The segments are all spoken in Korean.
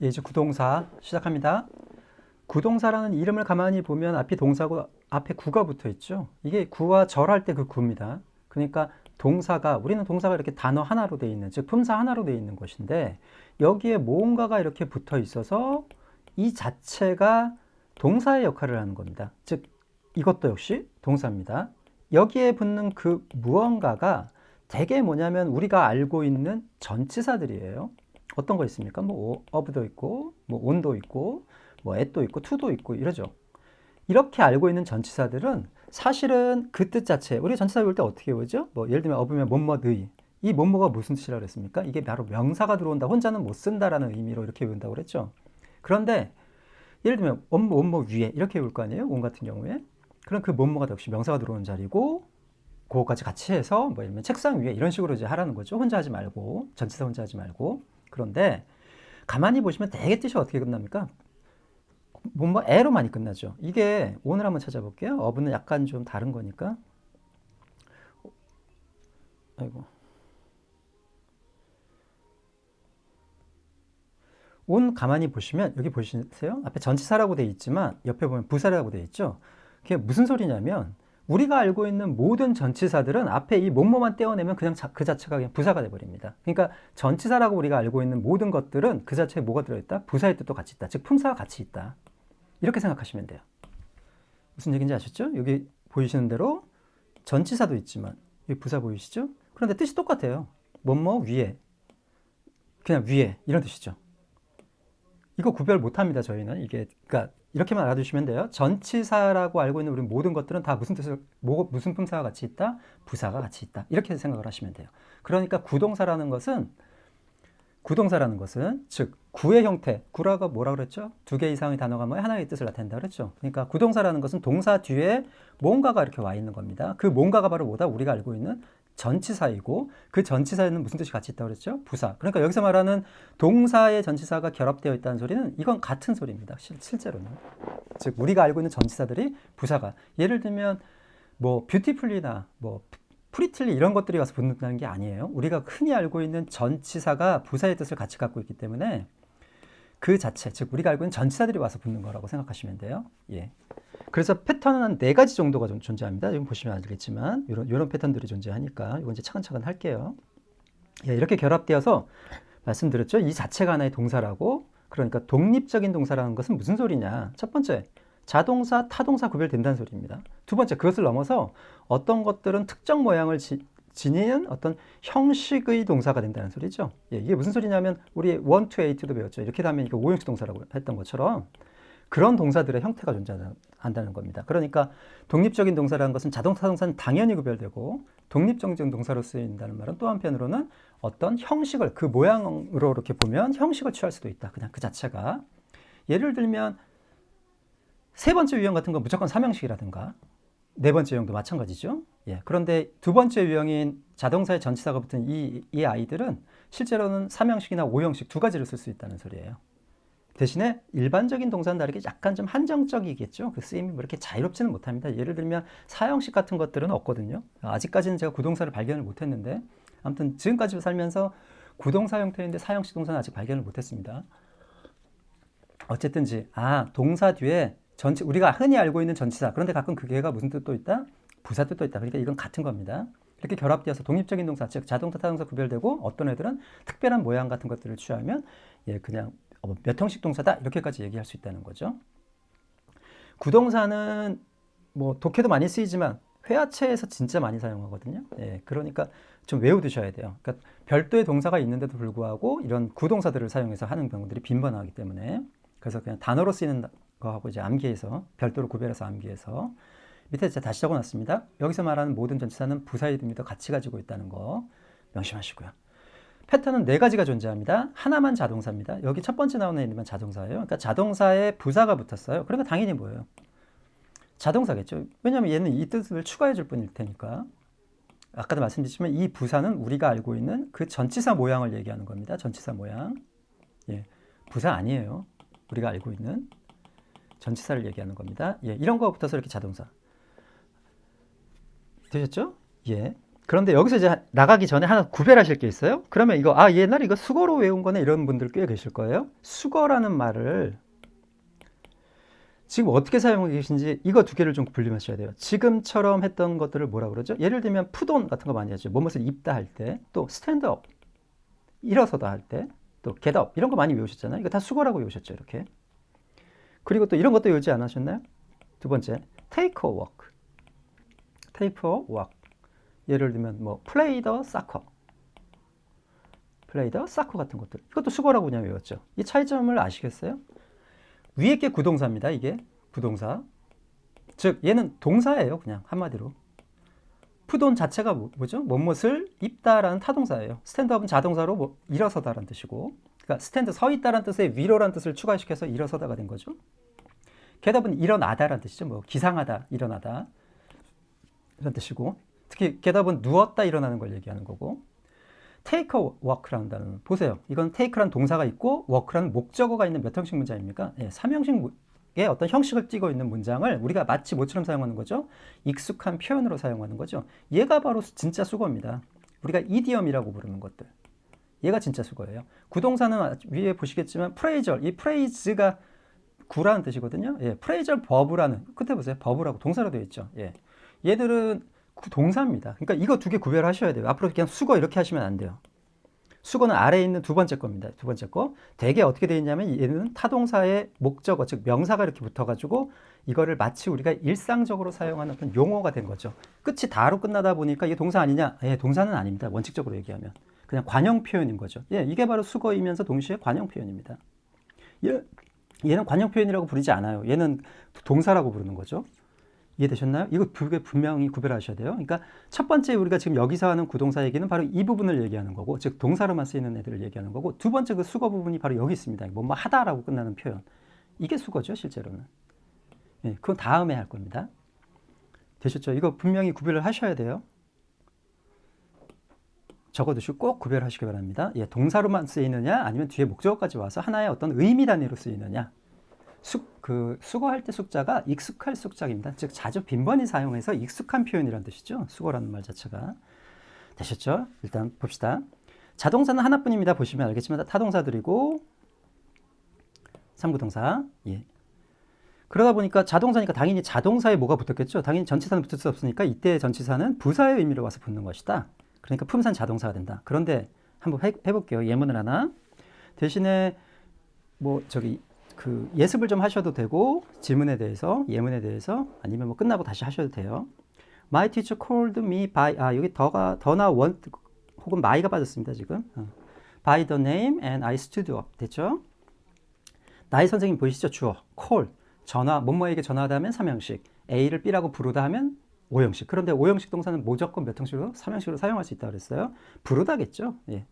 예, 이제 구동사 시작합니다. 구동사라는 이름을 가만히 보면 앞이 동사고 앞에 구가 붙어 있죠. 이게 구와 절할 때 그 구입니다. 그러니까 동사가 우리는 동사가 이렇게 단어 하나로 되어 있는 즉 품사 하나로 되어 있는 것인데 여기에 뭔가가 이렇게 붙어 있어서 이 자체가 동사의 역할을 하는 겁니다. 즉 이것도 역시 동사입니다. 여기에 붙는 그 무언가가 대개 뭐냐면 우리가 알고 있는 전치사들이에요. 어떤 거 있습니까? 뭐 of도 있고 뭐 on도 있고 뭐 at도 있고 to도 있고 이러죠. 이렇게 알고 있는 전치사들은 사실은 그 뜻 자체 우리 전치사 배울 때 어떻게 외우죠? 뭐 예를 들면 of면 뭐뭐의 이 뭐뭐가 무슨 뜻이라고 그랬습니까? 이게 바로 명사가 들어온다 혼자는 못 쓴다라는 의미로 이렇게 외운다고 그랬죠. 그런데 예를 들면 뭐뭐 위에 이렇게 외울 거 아니에요? on 같은 경우에 그럼 그 뭐뭐가 역시 명사가 들어오는 자리고 그거까지 같이 해서 뭐 예를 들면 책상 위에 이런 식으로 이제 하라는 거죠. 혼자 하지 말고 전치사 혼자 하지 말고 그런데 가만히 보시면 대개 뜻이 어떻게 끝납니까? 뭔가 애로 많이 끝나죠. 이게 오늘 한번 찾아볼게요. 어부는 약간 좀 다른 거니까. 아이고. 온 가만히 보시면 여기 보시세요. 앞에 전치사라고 돼 있지만 옆에 보면 부사라고 돼 있죠. 그게 무슨 소리냐면 우리가 알고 있는 모든 전치사들은 앞에 이 뭐뭐만 떼어내면 그냥 그 자체가 그냥 부사가 돼버립니다. 그러니까 전치사라고 우리가 알고 있는 모든 것들은 그 자체에 뭐가 들어있다? 부사의 뜻도 같이 있다. 즉 품사가 같이 있다. 이렇게 생각하시면 돼요. 무슨 얘기인지 아셨죠? 여기 보이시는 대로 전치사도 있지만 여기 부사 보이시죠? 그런데 뜻이 똑같아요. 뭐뭐 위에 그냥 위에 이런 뜻이죠. 이거 구별 못합니다. 저희는 이게 그러니까 이렇게만 알아두시면 돼요. 전치사라고 알고 있는 우리 모든 것들은 다 무슨 뜻을 무슨 품사가 같이 있다? 부사가 같이 있다. 이렇게 생각을 하시면 돼요. 그러니까 구동사라는 것은 즉 구의 형태, 구라가 뭐라 그랬죠? 두 개 이상의 단어가 뭐 하나의 뜻을 나타낸다 그랬죠. 그러니까 구동사라는 것은 동사 뒤에 뭔가가 이렇게 와 있는 겁니다. 그 뭔가가 바로 뭐다? 우리가 알고 있는 전치사이고 그 전치사에는 무슨 뜻이 같이 있다고 그랬죠? 부사. 그러니까 여기서 말하는 동사의 전치사가 결합되어 있다는 소리는 이건 같은 소리입니다. 실제로는. 즉 우리가 알고 있는 전치사들이 부사가 예를 들면 뭐 뷰티풀리나 뭐 프리틀리 이런 것들이 와서 붙는다는 게 아니에요. 우리가 흔히 알고 있는 전치사가 부사의 뜻을 같이 갖고 있기 때문에 그 자체, 즉 우리가 알고 있는 전치사들이 와서 붙는 거라고 생각하시면 돼요. 예. 그래서 패턴은 한 4가지 정도가 좀 존재합니다. 지금 보시면 알겠지만 이런 패턴들이 존재하니까 이건 이제 차근차근 할게요. 예, 이렇게 결합되어서 말씀드렸죠. 이 자체가 하나의 동사라고. 그러니까 독립적인 동사라는 것은 무슨 소리냐? 첫 번째, 자동사, 타동사 구별된다는 소리입니다. 두 번째, 그것을 넘어서 어떤 것들은 특정 모양을 지니는 어떤 형식의 동사가 된다는 소리죠. 예, 이게 무슨 소리냐면 우리 1 to 8도 배웠죠. 이렇게 하면 이거 5형식 동사라고 했던 것처럼 그런 동사들의 형태가 존재한다는 겁니다. 그러니까 독립적인 동사라는 것은 자동차 동사는 당연히 구별되고 독립적인 동사로 쓰인다는 말은 또 한편으로는 어떤 형식을 그 모양으로 이렇게 보면 형식을 취할 수도 있다. 그냥 그 자체가. 예를 들면 세 번째 유형 같은 건 무조건 삼형식이라든가 네 번째 유형도 마찬가지죠. 예, 그런데 두 번째 유형인 자동사의 전치사가 붙은 이 아이들은 실제로는 삼형식이나 오형식 두 가지를 쓸 수 있다는 소리예요. 대신에 일반적인 동사는 다르게 약간 좀 한정적이겠죠. 그 쓰임이 뭐 이렇게 자유롭지는 못합니다. 예를 들면 사형식 같은 것들은 없거든요. 아직까지는 제가 구동사를 발견을 못했는데 아무튼 지금까지 살면서 구동사 형태인데 사형식 동사는 아직 발견을 못했습니다. 어쨌든지 동사 뒤에 우리가 흔히 알고 있는 전치사 그런데 가끔 그게가 무슨 뜻도 있다? 부사 뜻도 있다. 그러니까 이건 같은 겁니다. 이렇게 결합되어서 독립적인 동사, 즉 자동사, 타동사 구별되고 어떤 애들은 특별한 모양 같은 것들을 취하면 그냥 몇 형식 동사다 이렇게까지 얘기할 수 있다는 거죠. 구동사는 뭐 독해도 많이 쓰이지만 회화체에서 진짜 많이 사용하거든요. 예, 그러니까 좀 외워두셔야 돼요. 그러니까 별도의 동사가 있는데도 불구하고 이런 구동사들을 사용해서 하는 경우들이 빈번하기 때문에 그래서 그냥 단어로 쓰이는 거하고 이제 암기해서 별도로 구별해서 암기해서 밑에 제가 다시 적어놨습니다. 여기서 말하는 모든 전치사는 부사의 의미도 같이 가지고 있다는 거 명심하시고요. 패턴은 4가지가 존재합니다. 하나만 자동사입니다. 여기 첫 번째 나오는 애니만 자동사예요. 그러니까 자동사에 부사가 붙었어요. 그러니까 당연히 뭐예요? 자동사겠죠. 왜냐하면 얘는 이 뜻을 추가해 줄 뿐일 테니까. 아까도 말씀드렸지만 이 부사는 우리가 알고 있는 그 전치사 모양을 얘기하는 겁니다. 전치사 모양. 예, 부사 아니에요. 우리가 알고 있는 전치사를 얘기하는 겁니다. 예, 이런 거 붙어서 이렇게 자동사. 되셨죠? 예. 그런데 여기서 이제 나가기 전에 하나 구별하실 게 있어요. 그러면 이거 옛날에 이거 수거로 외운 거네 이런 분들 꽤 계실 거예요. 수거라는 말을 지금 어떻게 사용하고 계신지 이거 두 개를 좀 분리하셔야 돼요. 지금처럼 했던 것들을 뭐라 그러죠? 예를 들면 푸돈 같은 거 많이 하죠. 뭐뭇을 입다 할 때, 또 스탠드업, 일어서다 할 때, 또 겟업 이런 거 많이 외우셨잖아요. 이거 다 수거라고 외우셨죠, 이렇게. 그리고 또 이런 것도 외우지 않으셨나요? 두 번째, take a walk, take a walk. 예를 들면 뭐 play the soccer, play the soccer 같은 것들. 이것도 수거라고 그냥 외웠죠. 이 차이점을 아시겠어요? 위에 게 구동사입니다. 이게 부동사. 즉 얘는 동사예요. 그냥 한마디로. 푸돈 자체가 뭐죠? 뭐뭇을 입다라는 타동사예요. 스탠드업은 자동사로 뭐 일어서다라는 뜻이고, 그러니까 스탠드 서 있다라는 뜻에 위로라는 뜻을 추가시켜서 일어서다가 된 거죠. 겟업은 일어나다라는 뜻이죠. 뭐 기상하다, 일어나다 이런 뜻이고, 특히 겟업은 누웠다 일어나는 걸 얘기하는 거고, take a walk라는 단어는 보세요. 이건 take라는 동사가 있고 walk라는 목적어가 있는 몇 형식 문장입니까? 예, 3형식의 어떤 형식을 띠고 있는 문장을 우리가 마치 뭐처럼 사용하는 거죠? 익숙한 표현으로 사용하는 거죠. 얘가 바로 진짜 수거입니다. 우리가 이디엄이라고 부르는 것들. 얘가 진짜 수거예요. 구동사는 위에 보시겠지만 프레이절, 이 프레이즈가 구라는 뜻이거든요. 예, 프레이절 버브라는, 끝에 보세요. 버브라고 동사로 되어 있죠. 예, 얘들은 동사입니다. 그러니까 이거 두 개 구별하셔야 돼요. 앞으로 그냥 수거 이렇게 하시면 안 돼요. 수거는 아래에 있는 두 번째 겁니다. 두 번째 거. 대개 어떻게 되어 있냐면 얘는 타동사의 목적어, 즉 명사가 이렇게 붙어가지고 이거를 마치 우리가 일상적으로 사용하는 어떤 용어가 된 거죠. 끝이 다로 끝나다 보니까 이게 동사 아니냐? 예, 동사는 아닙니다. 원칙적으로 얘기하면. 그냥 관형 표현인 거죠. 예, 이게 바로 수거이면서 동시에 관형 표현입니다. 얘는 관형 표현이라고 부르지 않아요. 얘는 동사라고 부르는 거죠. 이해되셨나요? 이거 분명히 구별하셔야 돼요. 그러니까 첫 번째 우리가 지금 여기서 하는 구동사 얘기는 바로 이 부분을 얘기하는 거고, 즉 동사로만 쓰이는 애들을 얘기하는 거고, 두 번째 그 수거 부분이 바로 여기 있습니다. 뭐뭐 하다라고 끝나는 표현. 이게 수거죠, 실제로는. 예, 그건 다음에 할 겁니다. 되셨죠? 이거 분명히 구별을 하셔야 돼요. 적어두시고 꼭 구별하시기 바랍니다. 예, 동사로만 쓰이느냐, 아니면 뒤에 목적어까지 와서 하나의 어떤 의미 단위로 쓰이느냐. 수거할 때 숙자가 익숙할 숙자입니다. 즉 자주 빈번히 사용해서 익숙한 표현이라는 뜻이죠. 수거라는 말 자체가. 되셨죠? 일단 봅시다. 자동사는 하나뿐입니다. 보시면 알겠지만 타동사들이고 3구동사. 예. 그러다 보니까 자동사니까 당연히 자동사에 뭐가 붙었겠죠. 당연히 전치사는 붙을 수 없으니까 이때 전치사는 부사의 의미로 와서 붙는 것이다. 그러니까 품산 자동사가 된다. 그런데 한번 해볼게요. 예문을 하나. 대신에 그 예습을 좀 하셔도 되고, 지문에 대해서, 예문에 대해서, 아니면 뭐 끝나고 다시 하셔도 돼요. My teacher called me by, 여기 더나 want, 혹은 my가 빠졌습니다, 지금. By the name and I stood up. 됐죠? 나의 선생님 보이시죠? 주어. call. 전화, 뭐뭐에게 전화하다 하면 3형식. A를 B라고 부르다 하면 5형식. 그런데 5형식 동사는 무조건 몇 형식으로? 3형식으로 사용할 수 있다고 그랬어요. 부르다겠죠? 예.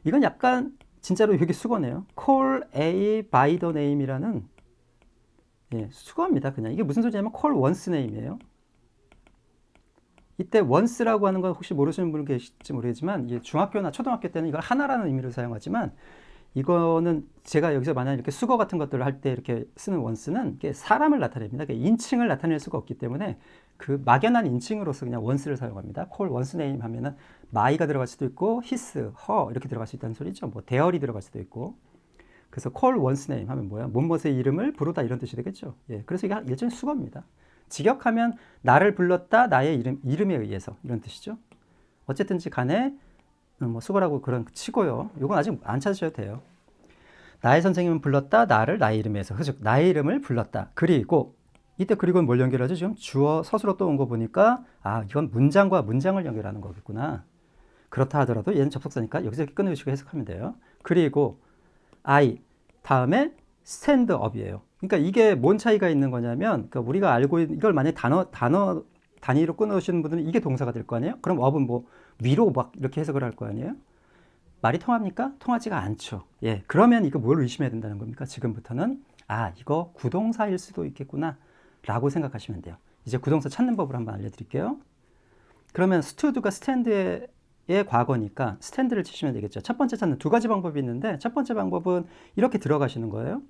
이건 약간 진짜로 여기 수거네요. call A by the name이라는, 예, 수거입니다. 그냥 이게 무슨 소리냐면 call once name이에요. 이때 once라고 하는 건 혹시 모르시는 분 계실지 모르겠지만, 예, 중학교나 초등학교 때는 이걸 하나라는 의미로 사용하지만, 이거는 제가 여기서 만약 이렇게 수거 같은 것들을 할 때 이렇게 쓰는 once는 사람을 나타냅니다. 인칭을 나타낼 수가 없기 때문에 그 막연한 인칭으로서 그냥 once를 사용합니다. call once name 하면은 my가 들어갈 수도 있고 his, her 이렇게 들어갈 수 있다는 소리죠. 뭐 there이 들어갈 수도 있고. 그래서 call once name 하면 뭐야? 무엇의 이름을 부르다 이런 뜻이 되겠죠. 예, 그래서 이게 일종의 수거입니다. 직역하면 나를 불렀다, 나의 이름에 의해서 이런 뜻이죠. 어쨌든지 간에 뭐 수거라고 그런 치고요. 이건 아직 안 찾으셔도 돼요. 나의 선생님은 불렀다, 나를 나의 이름에서. 즉 나의 이름을 불렀다. 그리고 이때 그리고는 뭘 연결하죠? 지금 주어 서술어 또 온 거 보니까 이건 문장과 문장을 연결하는 거겠구나. 그렇다 하더라도 얘는 접속사니까 여기서 이렇게 끊으시고 해석하면 돼요. 그리고 I 다음에 stand up이에요. 그러니까 이게 뭔 차이가 있는 거냐면, 그러니까 우리가 알고 있는 이걸 만약 단어 단위로 끊으시는 분들은 이게 동사가 될 거 아니에요? 그럼 up은 뭐 위로 막 이렇게 해석을 할 거 아니에요? 말이 통합니까? 통하지가 않죠. 예, 그러면 이거 뭘 의심해야 된다는 겁니까? 지금부터는 이거 구동사일 수도 있겠구나 라고 생각하시면 돼요. 이제 구동사 찾는 법을 한번 알려드릴게요. 그러면 stood가 stand의 과거니까 stand를 치시면 되겠죠. 첫 번째 찾는 두 가지 방법이 있는데, 첫 번째 방법은 이렇게 들어가시는 거예요.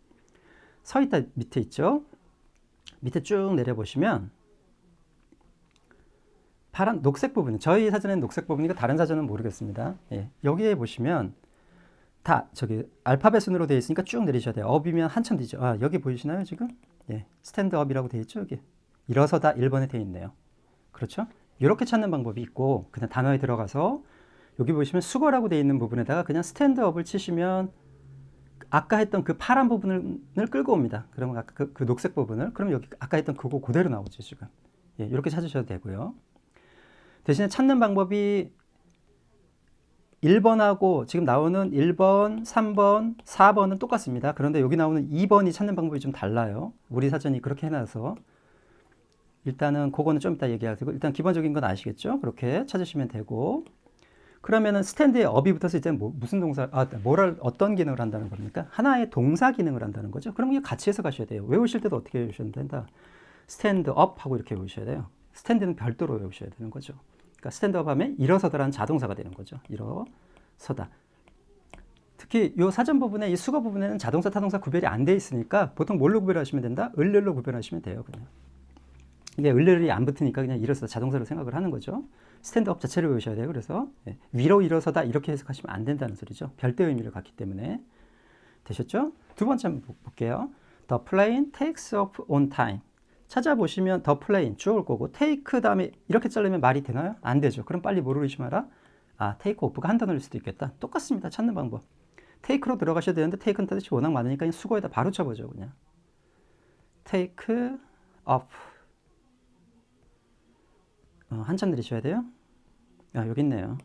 서 있다 밑에 있죠. 밑에 쭉 내려보시면 파란 녹색 부분, 저희 사전에는 녹색 부분이고 다른 사전은 모르겠습니다. 예, 여기에 보시면 다 저기 알파벳 순으로 되어 있으니까 쭉 내리셔야 돼요. 업이면 한참 뒤죠. 아, 여기 보이시나요 지금? 예, 스탠드업이라고 되어 있죠 여기. 일어서다 1번에 되어 있네요. 그렇죠? 이렇게 찾는 방법이 있고 그냥 단어에 들어가서 여기 보시면 수거라고 되어 있는 부분에다가 그냥 스탠드업을 치시면 아까 했던 그 파란 부분을 끌고 옵니다. 그러면 아까 그 녹색 부분을 그럼 여기 아까 했던 그거 그대로 나오죠 지금. 예, 이렇게 찾으셔도 되고요. 대신에 찾는 방법이 1번하고 지금 나오는 1번, 3번, 4번은 똑같습니다. 그런데 여기 나오는 2번이 찾는 방법이 좀 달라요. 우리 사전이 그렇게 해놔서 일단은 그거는 좀 이따 얘기하고 일단 기본적인 건 아시겠죠? 그렇게 찾으시면 되고 그러면은 스탠드에 업이 붙어서 이제 무슨 동사, 어떤 기능을 한다는 겁니까? 하나의 동사 기능을 한다는 거죠. 그럼 이게 같이 해석하셔야 돼요. 외우실 때도 어떻게 외우셔야 된다? 스탠드업 하고 이렇게 외우셔야 돼요. 스탠드는 별도로 외우셔야 되는 거죠. 그러니까 스탠드업 하면 일어서다라는 자동사가 되는 거죠. 일어서다. 특히 이 사전 부분에 이 수거 부분에는 자동사, 타동사 구별이 안 돼 있으니까 보통 뭘로 구별하시면 된다? 을를로 구별하시면 돼요. 그냥. 이게 을를이 안 붙으니까 그냥 일어서다 자동사로 생각을 하는 거죠. 스탠드업 자체를 외우셔야 돼요. 그래서 위로 일어서다 이렇게 해석하시면 안 된다는 소리죠. 별도의 의미를 갖기 때문에. 되셨죠? 두 번째 한번 볼게요. The plane takes off on time. 찾아보시면 the plane 쭉 올 거고 take 다음에 이렇게 자르면 말이 되나요? 안 되죠. 그럼 빨리 모르시 마라. 아, take off가 한 단어일 수도 있겠다. 똑같습니다. 찾는 방법. take로 들어가셔야 되는데 take는 뜻이 워낙 많으니까 그냥 수거에다 바로 쳐보죠. 그냥 take off. 한참 내리셔야 돼요. 아, 여기 있네요.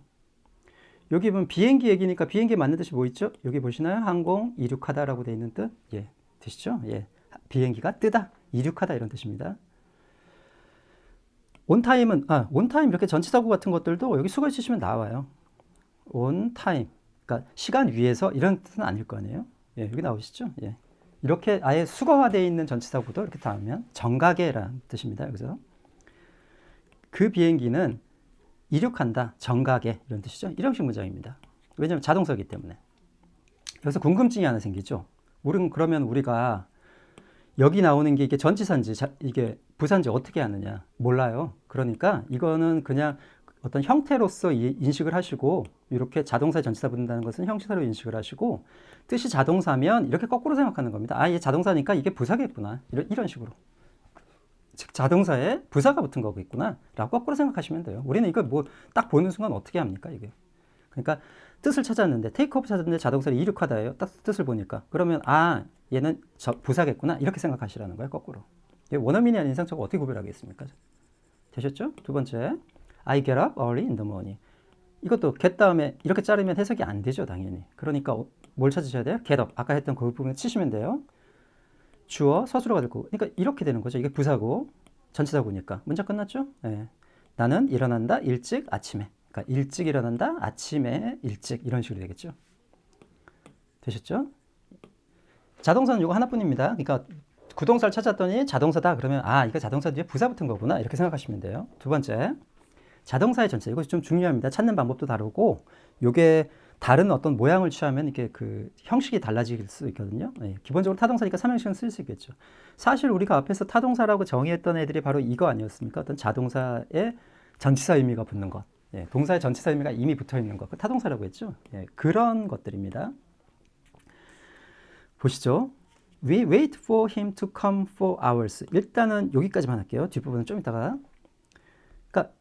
여기 보면 비행기 얘기니까 비행기 맞는 뜻이 뭐 있죠? 여기 보시나요? 항공, 이륙하다라고 되어 있는 뜻. 예, 되시죠? 예, 비행기가 뜨다, 이륙하다 이런 뜻입니다. 온타임은 온타임 이렇게 전치사구 같은 것들도 여기 수거해 주시면 나와요. 온타임, 그러니까 시간 위에서 이런 뜻은 아닐 거 아니에요? 예, 여기 나오시죠? 예, 이렇게 아예 수거화되어 있는 전치사구도 이렇게 닿으면 정각에라는 뜻입니다. 여기서 그 비행기는 이륙한다, 정각에 이런 뜻이죠. 이형식 문장입니다. 왜냐하면 자동사이기 때문에. 여기서 궁금증이 하나 생기죠. 그러면 우리가 여기 나오는 게 이게 전치사인지 이게 부사인지 어떻게 아느냐 몰라요. 그러니까 이거는 그냥 어떤 형태로서 인식을 하시고 이렇게 자동사에 전치사 붙는다는 것은 형식사로 인식을 하시고 뜻이 자동사면 이렇게 거꾸로 생각하는 겁니다. 아, 얘 자동사니까 이게 부사겠구나. 이런 식으로. 즉 자동사에 부사가 붙은 거겠구나 라고 거꾸로 생각하시면 돼요. 우리는 이거 뭐 딱 보는 순간 어떻게 합니까 이게. 그러니까 뜻을 찾았는데 테이크오프 찾았는데 자동사를 이륙하다예요. 딱 뜻을 보니까 그러면 아, 얘는 부사겠구나 이렇게 생각하시라는 거예요. 거꾸로. 원어민이 아닌 이상 저거 어떻게 구별하겠습니까? 되셨죠? 두 번째, I get up early in the morning. 이것도 get 다음에 이렇게 자르면 해석이 안 되죠, 당연히. 그러니까 뭘 찾으셔야 돼요? get up. 아까 했던 그 부분 치시면 돼요. 주어, 서술어가 될 거고. 그러니까 이렇게 되는 거죠. 이게 부사고, 전치사구니까. 문장 끝났죠? 네. 나는 일어난다, 일찍, 아침에. 그러니까 일찍 일어난다, 아침에, 일찍. 이런 식으로 되겠죠. 되셨죠? 자동사는 이거 하나뿐입니다. 그러니까 구동사를 찾았더니 자동사다. 그러면 아, 이거 자동사 뒤에 부사 붙은 거구나. 이렇게 생각하시면 돼요. 두 번째, 자동사의 전체. 이것이 좀 중요합니다. 찾는 방법도 다르고, 요게 다른 어떤 모양을 취하면 이렇게 그 형식이 달라질 수 있거든요. 네, 기본적으로 타동사니까 삼형식은 쓸 수 있겠죠. 사실 우리가 앞에서 타동사라고 정의했던 애들이 바로 이거 아니었습니까? 어떤 자동사의 전치사 의미가 붙는 것. 예, 동사의 전치사 의미가 이미 붙어 있는 것. 그 타동사라고 했죠. 예, 그런 것들입니다. 보시죠. We wait for him to come for hours. 일단은 여기까지만 할게요. 뒷부분은 좀 이따가. 그러니까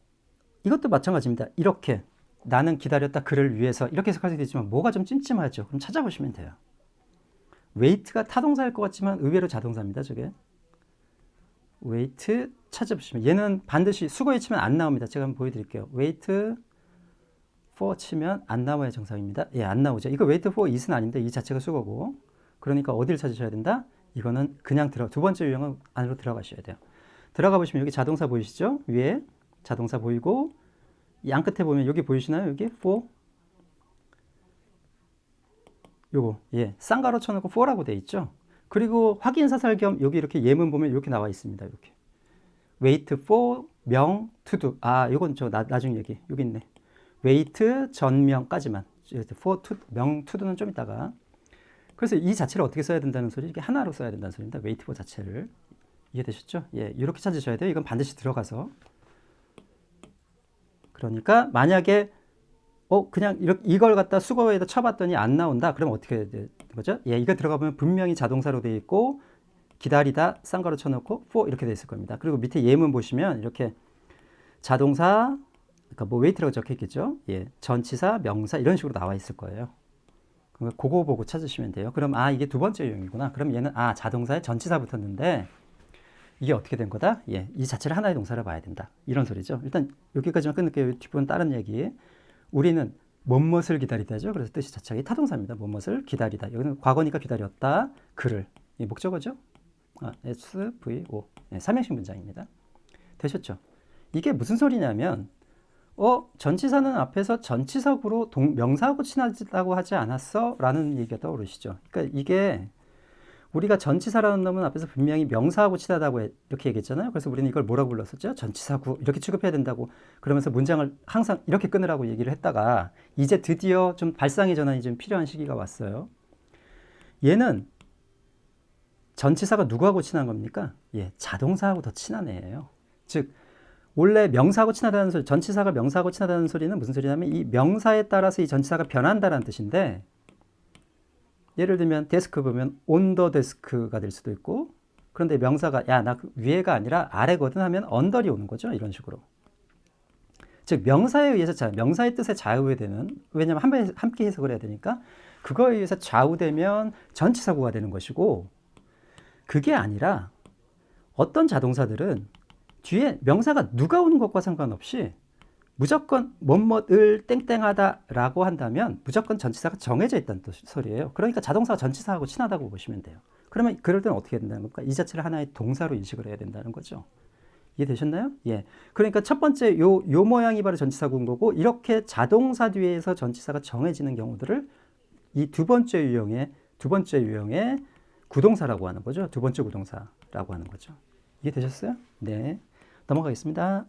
이것도 마찬가지입니다. 이렇게 나는 기다렸다 그를 위해서 이렇게 해석할 수도 있지만 뭐가 좀 찜찜하죠. 그럼 찾아보시면 돼요. wait가 타동사일 것 같지만 의외로 자동사입니다. 저게. wait 찾아보시면 얘는 반드시 수거에 치면 안 나옵니다. 제가 한번 보여드릴게요. wait for 치면 안 나와야 정상입니다. 예, 안 나오죠. 이거 wait for it은 아닌데 이 자체가 수거고. 그러니까 어디를 찾으셔야 된다? 이거는 그냥 두 번째 유형은 안으로 들어가셔야 돼요. 들어가 보시면 여기 자동사 보이시죠? 위에 자동사 보이고 양 끝에 보면 여기 보이시나요? 여기 for 요거 예 쌍가로 쳐놓고 for라고 돼 있죠. 그리고 확인 사살 겸 여기 이렇게 예문 보면 이렇게 나와 있습니다. 이렇게 wait for 명 to do 요건 저 나중 얘기 여기 있네. wait 전명까지만 for to 명 to do는 좀 이따가. 그래서 이 자체를 어떻게 써야 된다는 소리? 이게 하나로 써야 된다는 소리입니다. wait for 자체를 이해되셨죠? 예, 이렇게 찾으셔야 돼요. 이건 반드시 들어가서 그러니까 만약에 그냥 이걸 갖다 수거에다 쳐봤더니 안 나온다. 그러면 어떻게 되는 거죠? 예, 이거 들어가보면 분명히 자동사로 되어 있고 기다리다 쌍가로 쳐놓고 for 이렇게 되어 있을 겁니다. 그리고 밑에 예문 보시면 이렇게 자동사, 그러니까 뭐 웨이트라고 적혀 있겠죠? 예, 전치사, 명사 이런 식으로 나와 있을 거예요. 그러니까 그거 보고 찾으시면 돼요. 그럼 이게 두 번째 유형이구나. 그럼 얘는 자동사에 전치사 붙었는데 이게 어떻게 된 거다? 예, 이 자체를 하나의 동사로 봐야 된다. 이런 소리죠. 일단 여기까지만 끊을게요. 뒷부분 다른 얘기. 우리는 뭐뭇을 기다리다죠. 그래서 뜻이 자체가 이 타동사입니다. 뭐뭇을 기다리다. 여기는 과거니까 기다렸다. 그를. 이 목적어죠. SVO. 네, 삼형식 문장입니다. 되셨죠? 이게 무슨 소리냐면 전치사는 앞에서 전치사구로 명사하고 친하다고 하지 않았어? 라는 얘기가 떠오르시죠. 그러니까 이게 우리가 전치사라는 놈은 앞에서 분명히 명사하고 친하다고 이렇게 얘기했잖아요. 그래서 우리는 이걸 뭐라고 불렀었죠? 전치사구 이렇게 취급해야 된다고 그러면서 문장을 항상 이렇게 끊으라고 얘기를 했다가 이제 드디어 좀 발상의 전환이 좀 필요한 시기가 왔어요. 얘는 전치사가 누구하고 친한 겁니까? 예, 자동사하고 더 친한 애예요. 즉 원래 명사하고 친하다는 소리, 전치사가 명사하고 친하다는 소리는 무슨 소리냐면 이 명사에 따라서 이 전치사가 변한다는 뜻인데 예를 들면 데스크 보면 on the desk가 될 수도 있고 그런데 명사가 나 위에가 아니라 아래거든 하면 언더리 오는 거죠. 이런 식으로. 즉 명사에 의해서 명사의 뜻에 좌우되는 왜냐하면 함께 해석을 해야 되니까 그거에 의해서 좌우되면 전치사구가 되는 것이고 그게 아니라 어떤 자동사들은 뒤에 명사가 누가 오는 것과 상관없이 무조건 뭐뭐을 땡땡하다라고 한다면 무조건 전치사가 정해져 있다는 소리예요. 그러니까 자동사가 전치사하고 친하다고 보시면 돼요. 그러면 그럴 때는 어떻게 된다는 겁니까? 이 자체를 하나의 동사로 인식을 해야 된다는 거죠. 이해되셨나요? 예. 그러니까 첫 번째 요 모양이 바로 전치사구인 거고 이렇게 자동사 뒤에서 전치사가 정해지는 경우들을 이 두 번째 유형의 구동사라고 하는 거죠. 두 번째 구동사라고 하는 거죠. 이해되셨어요? 네. 넘어가겠습니다.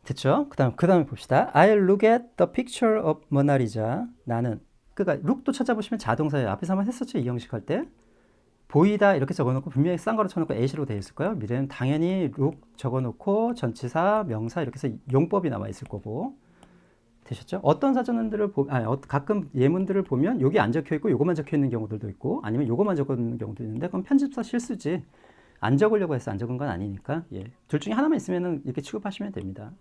됐죠? 그 다음에 봅시다. I'll look at the picture of Mona Lisa. 나는 그러니까 look도 찾아보시면 자동사예요. 앞에서 한번 했었죠. 이 형식 할 때. 보이다 이렇게 적어놓고 분명히 싼 거로 쳐놓고 at로 되어 있을 거예요. 미래는 당연히 look 적어놓고 전치사, 명사 이렇게 해서 용법이 나와 있을 거고. 되셨죠? 어떤 사전들을 가끔 예문들을 보면 여기 안 적혀 있고 요것만 적혀 있는 경우들도 있고 아니면 요것만 적어 있는 경우도 있는데 그건 편집사 실수지. 안 적으려고 해서 안 적은 건 아니니까. 예. 둘 중에 하나만 있으면 이렇게 취급하시면 됩니다.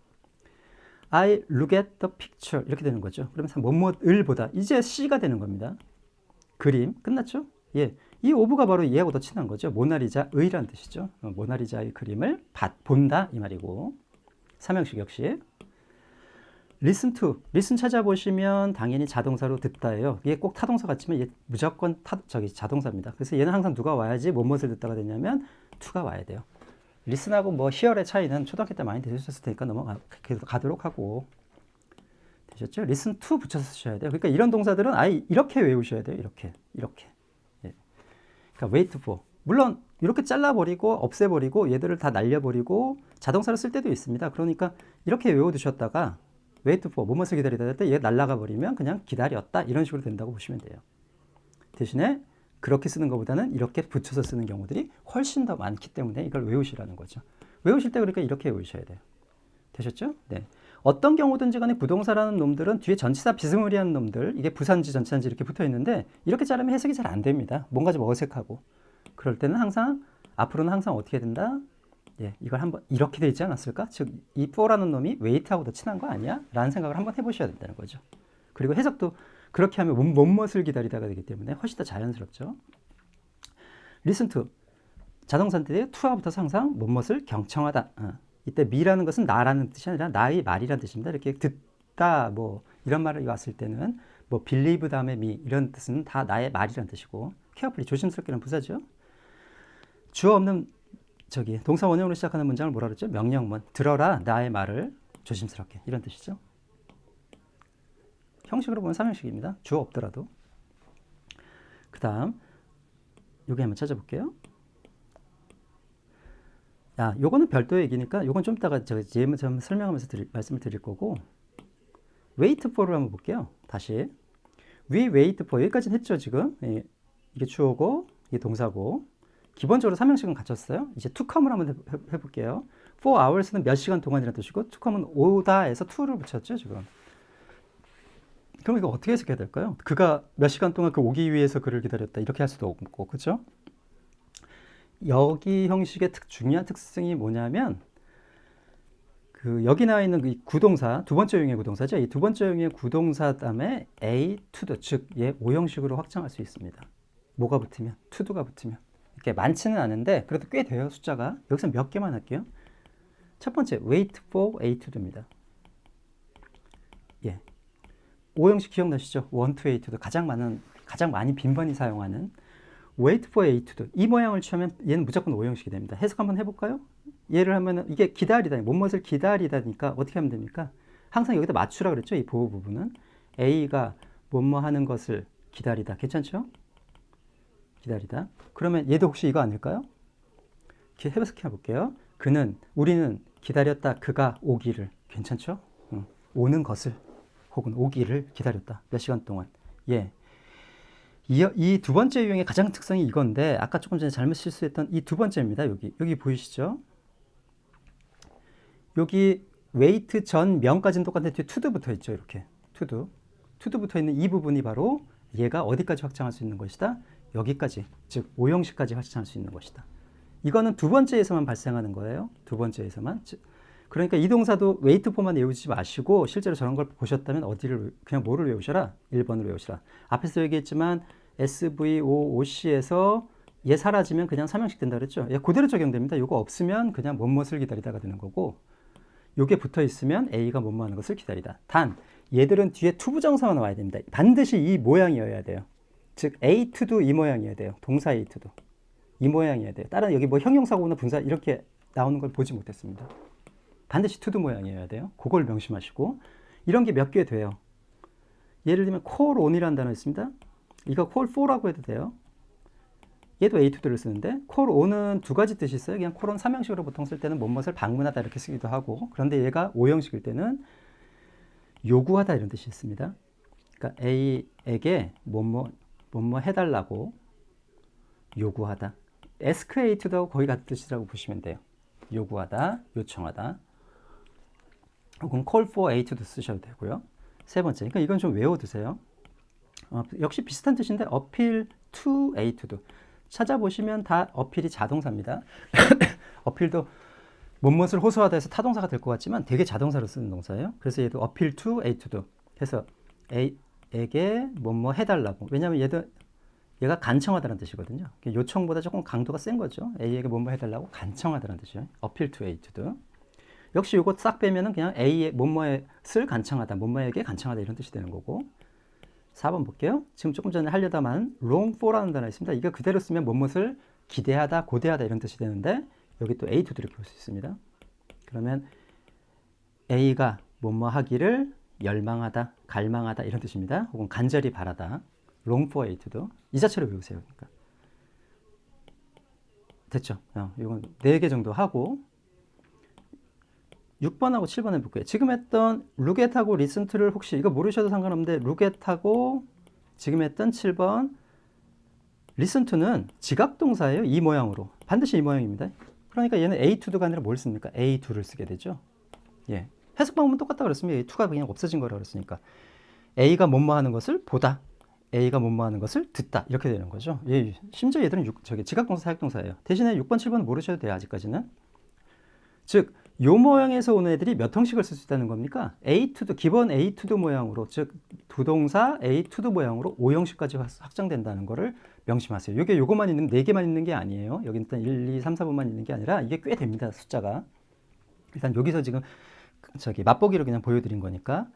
I look at the picture 이렇게 되는 거죠. 그러면서 뭐뭐을 보다 이제 C가 되는 겁니다. 그림 끝났죠? 예, 이 오브가 바로 얘하고 더 친한 거죠. 모나리자의라는 뜻이죠. 모나리자의 그림을 본다 이 말이고 삼형식 역시 listen to listen 찾아보시면 당연히 자동사로 듣다예요. 이게 꼭 타동사 같지만 얘 무조건 자동사입니다. 그래서 얘는 항상 누가 와야지 뭐뭇을 듣다가 되냐면 to가 와야 돼요. 리슨하고 뭐 히얼의 차이는 초등학교 때 많이 되셨을 테니까 가도록 하고 되셨죠? 리슨 투 붙여서 쓰셔야 돼요. 그러니까 이런 동사들은 아예 이렇게 외우셔야 돼요. 이렇게 예. 그러니까 wait for 물론 이렇게 잘라버리고 없애버리고 얘들을 다 날려버리고 자동사를 쓸 때도 있습니다. 그러니까 이렇게 외워두셨다가 wait for 뭐뭇을 기다리다 할 때 얘 날라가 버리면 그냥 기다렸다 이런 식으로 된다고 보시면 돼요. 대신에 그렇게 쓰는 것보다는 이렇게 붙여서 쓰는 경우들이 훨씬 더 많기 때문에 이걸 외우시라는 거죠. 외우실 때 그러니까 이렇게 외우셔야 돼요. 되셨죠? 네. 어떤 경우든지 간에 부동사라는 놈들은 뒤에 전치사 비스무리한 놈들 이게 부산지 전치사인지 이렇게 붙어 있는데 이렇게 자르면 해석이 잘 안 됩니다. 뭔가 좀 어색하고 그럴 때는 항상 앞으로는 항상 어떻게 된다? 예, 이걸 한번 이렇게 되지 않았을까? 즉 이 for라는 놈이 wait하고 더 친한 거 아니야? 라는 생각을 한번 해보셔야 된다는 거죠. 그리고 해석도 그렇게 하면 뭐뭇을 기다리다가 되기 때문에 훨씬 더 자연스럽죠. listen to 자동사인데 to가 붙어서 항상 뭐뭇을 경청하다. 이때 me라는 것은 나라는 뜻이 아니라 나의 말이라는 뜻입니다. 이렇게 듣다 뭐 이런 말이 왔을 때는 뭐 believe 다음에 me 이런 뜻은 다 나의 말이라는 뜻이고 carefully 조심스럽게는 부사죠. 주어 없는 동사 원형으로 시작하는 문장을 뭐라 그랬죠? 명령문. 들어라 나의 말을 조심스럽게 이런 뜻이죠. 형식으로 보면 삼형식입니다. 주어 없더라도. 그 다음 여기 한번 찾아볼게요. 요거는 별도 얘기니까 요건 좀 이따가 예문 좀 설명하면서 말씀을 드릴 거고 wait for를 한번 볼게요. 다시 we wait for 여기까지는 했죠 지금. 이게 주어고 이게 동사고 기본적으로 삼형식은 갖췄어요. 이제 to come을 한번 해볼게요. 4 hours는 몇 시간 동안이라는 뜻이고 to come은 오다에서 to를 붙였죠 지금. 그럼 이거 어떻게 해석해야 될까요? 그가 몇 시간 동안 그 오기 위해서 그를 기다렸다 이렇게 할 수도 없고, 그렇죠? 여기 형식의 중요한 특성이 뭐냐면 그 여기 나와 있는 이 구동사, 두 번째 유형의 구동사죠. 이 두 번째 유형의 구동사 다음에 a, to도, 즉 얘 오형식으로 확장할 수 있습니다. 뭐가 붙으면? to도가 붙으면. 이렇게 많지는 않은데 그래도 꽤 돼요, 숫자가. 여기서 몇 개만 할게요. 첫 번째, wait for a to도입니다. 예. 오형식 기억나시죠? 1 to a to도 가장 많이 빈번히 사용하는 wait for a to도. 이 모양을 취하면 얘는 무조건 오형식이 됩니다. 해석 한번 해볼까요? 예를 하면 이게 기다리다, 뭐뭇을 기다리다니까 어떻게 하면 됩니까? 항상 여기다 맞추라 그랬죠? 이 보호 부분은 A가 뭐뭐 하는 것을 기다리다. 괜찮죠? 기다리다. 그러면 얘도 혹시 이거 아닐까요? 이렇게 해석해 볼게요. 우리는 기다렸다. 그가 오기를. 괜찮죠? 오는 것을 혹은 오기를 기다렸다. 몇 시간 동안. 예. 이 두 번째 유형의 가장 특성이 이건데 아까 조금 전에 잘못 실수했던 이 두 번째입니다. 여기 보이시죠? 여기 wait 전 명까지는 똑같은데 뒤에 to도 붙어 있죠. 이렇게 to도 붙어 있는 이 부분이 바로 얘가 어디까지 확장할 수 있는 것이다? 여기까지, 즉 오형식까지 확장할 수 있는 것이다. 이거는 두 번째에서만 발생하는 거예요. 두 번째에서만. 그러니까 이 동사도 wait for만 외우지 마시고 실제로 저런 걸 보셨다면 그냥 뭐를 외우셔라? 1번을 외우시라. 앞에서 얘기했지만 SVOOC에서 얘 사라지면 그냥 3형식 된다 그랬죠? 얘 그대로 적용됩니다. 이거 없으면 그냥 뭐뭇을 기다리다가 되는 거고, 요게 붙어 있으면 A가 뭐뭐 하는 것을 기다리다. 단 얘들은 뒤에 투부정사가 나와야 됩니다. 반드시 이 모양이어야 돼요. 즉 A to도 이 모양이어야 돼요. 동사 A to도 이 모양이어야 돼요. 다른 여기 뭐 형용사고나 분사 이렇게 나오는 걸 보지 못했습니다. 반드시 to 모양이어야 돼요. 그걸 명심하시고, 이런 게 몇 개 돼요. 예를 들면 call on이라는 단어 있습니다. 이거 call for라고 해도 돼요. 얘도 a to를 쓰는데 call on은 두 가지 뜻이 있어요. 그냥 call on 3형식으로 보통 쓸 때는 뭐뭇을 방문하다 이렇게 쓰기도 하고, 그런데 얘가 5형식일 때는 요구하다 이런 뜻이 있습니다. 그러니까 A에게 뭐뭐 해달라고 요구하다. ask A to도 거의 같은 뜻이라고 보시면 돼요. 요구하다, 요청하다. 혹은 call for A to도 쓰셔도 되고요. 세 번째, 그러니까 이건 좀 외워두세요. 역시 비슷한 뜻인데 appeal to A to도 찾아보시면 다 어필이 자동사입니다. 어필도 뭐뭇을 호소하다 해서 타동사가 될 것 같지만 되게 자동사로 쓰는 동사예요. 그래서 얘도 appeal to A to도 해서 A에게 뭐뭐 해달라고. 왜냐하면 얘가 간청하다는 뜻이거든요. 요청보다 조금 강도가 센 거죠. A에게 뭐뭐 해달라고 간청하다는 뜻이에요. appeal to A to도. 역시 이거 싹 빼면은 그냥 A의 뭐뭐를 간청하다, 뭐뭐에게 간청하다 이런 뜻이 되는 거고. 4번 볼게요. 지금 조금 전에 하려다만 long for라는 단어 있습니다. 이거 그대로 쓰면 뭐뭇을 기대하다, 고대하다 이런 뜻이 되는데 여기 또 A to도 이렇게 볼 수 있습니다. 그러면 A가 뭐뭐 하기를 열망하다, 갈망하다 이런 뜻입니다. 혹은 간절히 바라다. long for A to도 이 자체로 외우세요. 그러니까. 됐죠? 이건 4개 정도 하고 6번하고 7번 해볼게요. 지금 했던 look at하고 listen to를 혹시 이거 모르셔도 상관없는데 look at하고 지금 했던 7번 listen to는 지각동사예요. 이 모양으로. 반드시 이 모양입니다. 그러니까 얘는 A to도가 아니라 뭘 씁니까? A to를 쓰게 되죠. 예. 해석 방법은 똑같다 그랬습니다. A to가 그냥 없어진 거라 그랬으니까. A가 뭐뭐 하는 것을 보다. A가 뭐뭐 하는 것을 듣다. 이렇게 되는 거죠. 예, 심지어 얘들은 지각동사, 사역동사예요. 대신에 6번, 7번 모르셔도 돼요. 아직까지는. 즉, 요 모양에서 오는 애들이 몇 형식을 쓸 수 있다는 겁니까? A to도, 기본 A to도 모양으로, 즉 부동사 A to도 모양으로 5형식까지 확장된다는 거를 명심하세요. 이게 요거만 있는 4개만 있는 게 아니에요. 여기 일단 1, 2, 3, 4번만 있는 게 아니라 이게 꽤 됩니다. 숫자가. 일단 여기서 지금 맛보기로 그냥 보여드린 거니까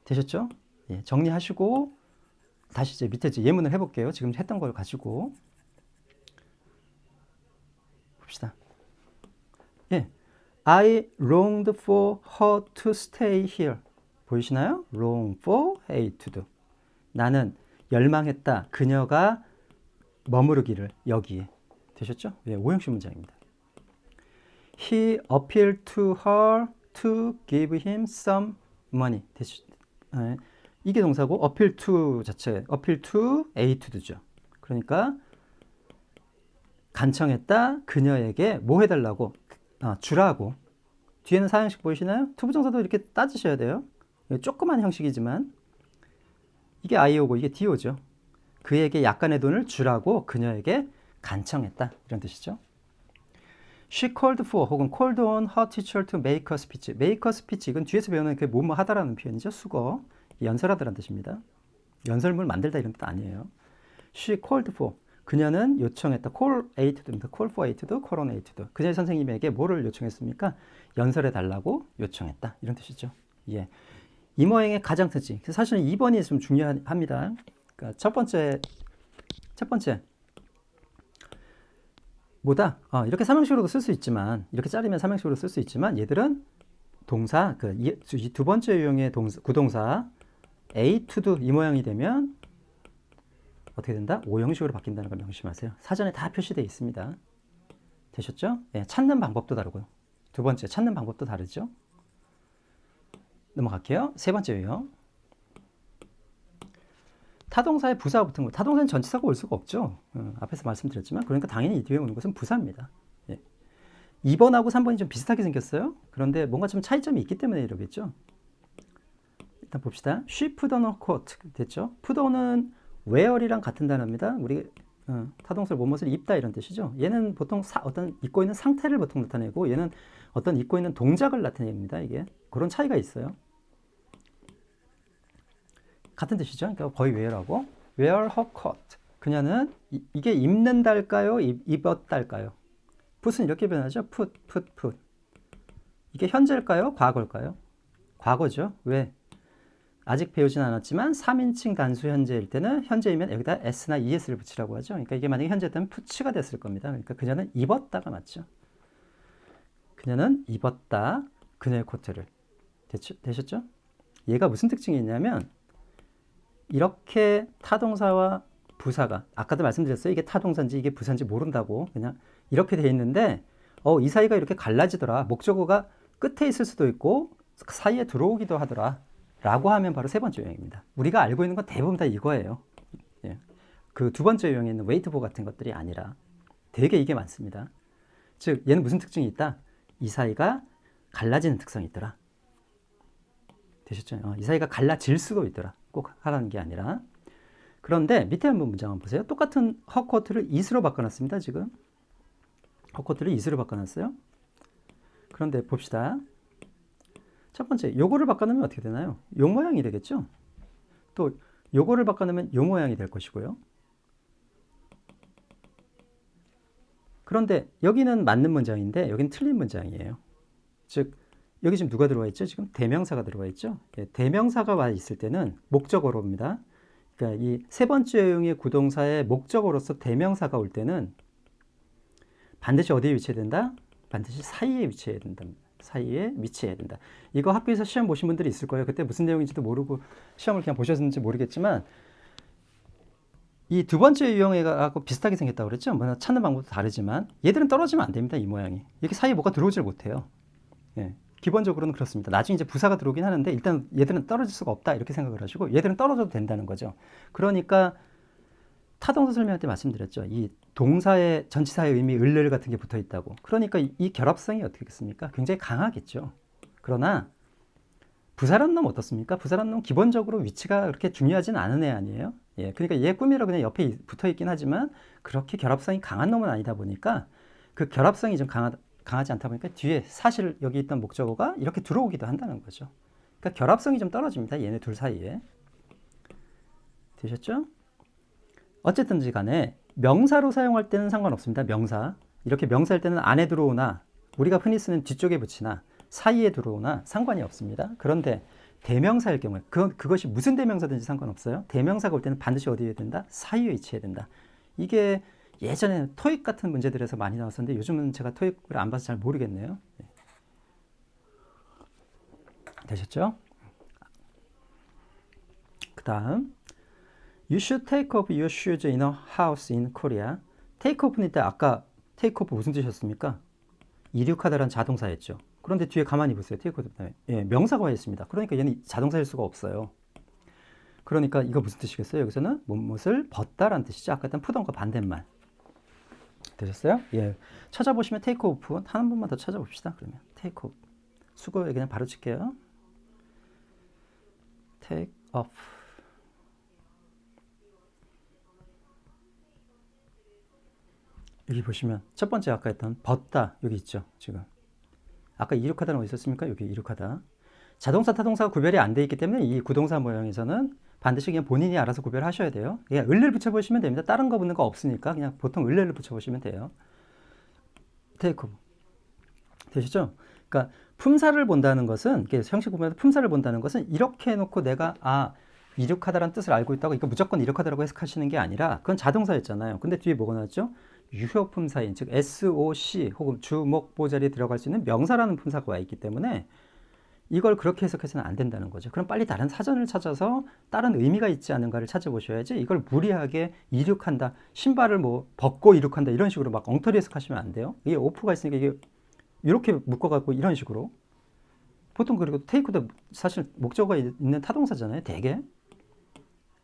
되셨죠? 예, 정리하시고 다시 이제 밑에 예문을 해볼게요. 지금 했던 걸 가지고 봅시다. 예. I longed for her to stay here. 보이시나요? long for A to do. 나는 열망했다. 그녀가 머무르기를 여기에. 되셨죠? 예, 5형식 문장입니다. He appealed to her to give him some money. 예, 이게 동사고 appeal to 자체, appeal to A to do죠. 그러니까 간청했다. 그녀에게 뭐 해달라고? 주라고. 뒤에는 4형식 보이시나요? 투부정사도 이렇게 따지셔야 돼요. 조그만 형식이지만 이게 I오고 이게 D오죠. 그에게 약간의 돈을 주라고 그녀에게 간청했다. 이런 뜻이죠. She called for 혹은 called on her teacher to make a speech. make a speech 이건 뒤에서 배우는 그 뭐뭐 하다라는 표현이죠. 수거. 연설하다라는 뜻입니다. 연설문을 만들다 이런 뜻 아니에요. She called for. 그녀는 요청했다. call a to입니다. call for a to, call on a to. 그녀의 선생님에게 뭐를 요청했습니까? 연설해 달라고 요청했다. 이런 뜻이죠. 예. 이 모양의 가장 특징. 사실은 2번이 좀 중요합니다. 그러니까 첫 번째 뭐다? 이렇게 삼형식으로도 쓸 수 있지만 이렇게 자르면 삼형식으로 쓸 수 있지만 얘들은 동사 이 두 번째 유형의 구동사 A to do 이 모양이 되면 어떻게 된다? 5형식으로 바뀐다는 걸 명심하세요. 사전에 다 표시되어 있습니다. 되셨죠? 예, 찾는 방법도 다르고요. 두 번째 찾는 방법도 다르죠. 넘어갈게요. 세 번째 유형. 타동사에 부사가 붙은 거. 타동사는 전치사가 올 수가 없죠. 앞에서 말씀드렸지만 그러니까 당연히 이 뒤에 오는 것은 부사입니다. 예. 2번하고 3번이 좀 비슷하게 생겼어요. 그런데 뭔가 좀 차이점이 있기 때문에 이러겠죠. 일단 봅시다. She put on a coat 됐죠. put on은 wear이랑 같은 단어입니다. 우리 타동사를 무엇을 입다 이런 뜻이죠. 얘는 보통 어떤 입고 있는 상태를 보통 나타내고 얘는 어떤 입고 있는 동작을 나타냅니다. 이게 그런 차이가 있어요. 같은 뜻이죠. 그러니까 거의 wear하고 wear her coat. 그녀는 이게 입는달까요? 입었달까요? put은 이렇게 변하죠. put. 이게 현재일까요? 과거일까요? 과거죠. 왜? 아직 배우진 않았지만 3인칭 단수 현재일 때는 현재이면 여기다 s나 es를 붙이라고 하죠. 그러니까 이게 만약에 현재였다면 put가 됐을 겁니다. 그러니까 그녀는 입었다가 맞죠. 그녀는 입었다. 그녀의 코트를. 되셨죠? 얘가 무슨 특징이 있냐면 이렇게 타동사와 부사가 아까도 말씀드렸어요. 이게 타동사인지 이게 부사인지 모른다고 그냥 이렇게 돼 있는데 이 사이가 이렇게 갈라지더라. 목적어가 끝에 있을 수도 있고 사이에 들어오기도 하더라. 라고 하면 바로 세 번째 유형입니다. 우리가 알고 있는 건 대부분 다 이거예요. 예. 그 두 번째 유형에 있는 웨이트보 같은 것들이 아니라 되게 이게 많습니다. 즉 얘는 무슨 특징이 있다? 이 사이가 갈라지는 특성이 있더라. 되셨죠? 이 사이가 갈라질 수도 있더라. 꼭 하라는 게 아니라. 그런데 밑에 한번 문장 한번 보세요. 똑같은 허코트를 it으로 바꿔놨습니다. 지금 허코트를 it으로 바꿔놨어요. 그런데 봅시다. 첫 번째, 요거를 바꿔놓으면 어떻게 되나요? 요 모양이 되겠죠? 또 요거를 바꿔놓으면 요 모양이 될 것이고요. 그런데 여기는 맞는 문장인데 여기는 틀린 문장이에요. 즉 여기 지금 누가 들어와 있죠? 지금 대명사가 들어와 있죠? 예, 대명사가 와 있을 때는 목적어로입니다. 그러니까 이 세 번째 유형의 구동사의 목적어로서 대명사가 올 때는 반드시 어디에 위치해야 된다? 반드시 사이에 위치해야 된다. 사이에 위치해야 된다. 이거 학교에서 시험 보신 분들이 있을 거예요. 그때 무슨 내용인지도 모르고 시험을 그냥 보셨는지 모르겠지만 이 두 번째 유형하고 비슷하게 생겼다고 그랬죠? 뭐 찾는 방법도 다르지만 얘들은 떨어지면 안 됩니다. 이 모양이. 이렇게 사이에 뭐가 들어오질 못해요. 예, 기본적으로는 그렇습니다. 나중에 이제 부사가 들어오긴 하는데 일단 얘들은 떨어질 수가 없다 이렇게 생각을 하시고 얘들은 떨어져도 된다는 거죠. 그러니까 타동사 설명할 때 말씀드렸죠. 이 동사의 전치사의 의미 을를 같은 게 붙어 있다고. 그러니까 이 결합성이 어떻게 겠습니까? 굉장히 강하겠죠. 그러나 부사란 놈 어떻습니까? 부사란 놈 기본적으로 위치가 그렇게 중요하진 않은 애 아니에요. 예, 그러니까 얘 꾸미러 그냥 옆에 붙어 있긴 하지만 그렇게 결합성이 강한 놈은 아니다 보니까 그 결합성이 좀 강하지 않다 보니까 뒤에 사실 여기 있던 목적어가 이렇게 들어오기도 한다는 거죠. 그러니까 결합성이 좀 떨어집니다. 얘네 둘 사이에. 되셨죠? 어쨌든지 간에 명사로 사용할 때는 상관없습니다. 명사. 이렇게 명사일 때는 안에 들어오나 우리가 흔히 쓰는 뒤쪽에 붙이나 사이에 들어오나 상관이 없습니다. 그런데 대명사일 경우에 그것이 무슨 대명사든지 상관없어요. 대명사가 올 때는 반드시 어디에 된다? 사이에 위치해야 된다. 이게 예전에 토익 같은 문제들에서 많이 나왔었는데 요즘은 제가 토익을 안 봐서 잘 모르겠네요. 되셨죠? 그 다음 You should take off your shoes in a house in Korea. take off는 때 아까 take off 무슨 뜻이었습니까? 이륙하다라는 자동사였죠. 그런데 뒤에 가만히 보세요. take off 다음에 명사가 와 있습니다. 그러니까 얘는 자동사일 수가 없어요. 그러니까 이거 무슨 뜻이겠어요? 여기서는 무엇을 벗다라는 뜻이죠. 아까 했던 푸던과 반대말. 되셨어요? 예. 찾아보시면 take off 한 번만 더 찾아봅시다. 그러면 take off. 수고에 그냥 바로 칠게요. take off. 여기 보시면 첫 번째 아까 했던 벗다 여기 있죠. 지금 아까 이륙하다는 어디 있었습니까? 여기 이륙하다. 자동사 타동사가 구별이 안 돼 있기 때문에 이 구동사 모형에서는 반드시 그냥 본인이 알아서 구별하셔야 돼요. 그냥 을를 붙여보시면 됩니다. 다른 거 붙는 거 없으니까 그냥 보통 을을 붙여보시면 돼요. take off. 되시죠? 그러니까 품사를 본다는 것은 형식 구분에서 품사를 본다는 것은 이렇게 해놓고 내가 이륙하다라는 뜻을 알고 있다고 이거 무조건 이륙하다라고 해석하시는 게 아니라 그건 자동사였잖아요. 근데 뒤에 뭐가 나왔죠? 유효품사인 즉 SOC 혹은 주목보 자리에 들어갈 수 있는 명사라는 품사가 와 있기 때문에 이걸 그렇게 해석해서는 안 된다는 거죠. 그럼 빨리 다른 사전을 찾아서 다른 의미가 있지 않은가를 찾아보셔야지 이걸 무리하게 이륙한다, 신발을 뭐 벗고 이륙한다 이런 식으로 막 엉터리 해석하시면 안 돼요. 이게 오프가 있으니까 이게 이렇게 묶어갖고 이런 식으로 보통 그리고 테이크도 사실 목적어가 있는 타동사잖아요. 대개.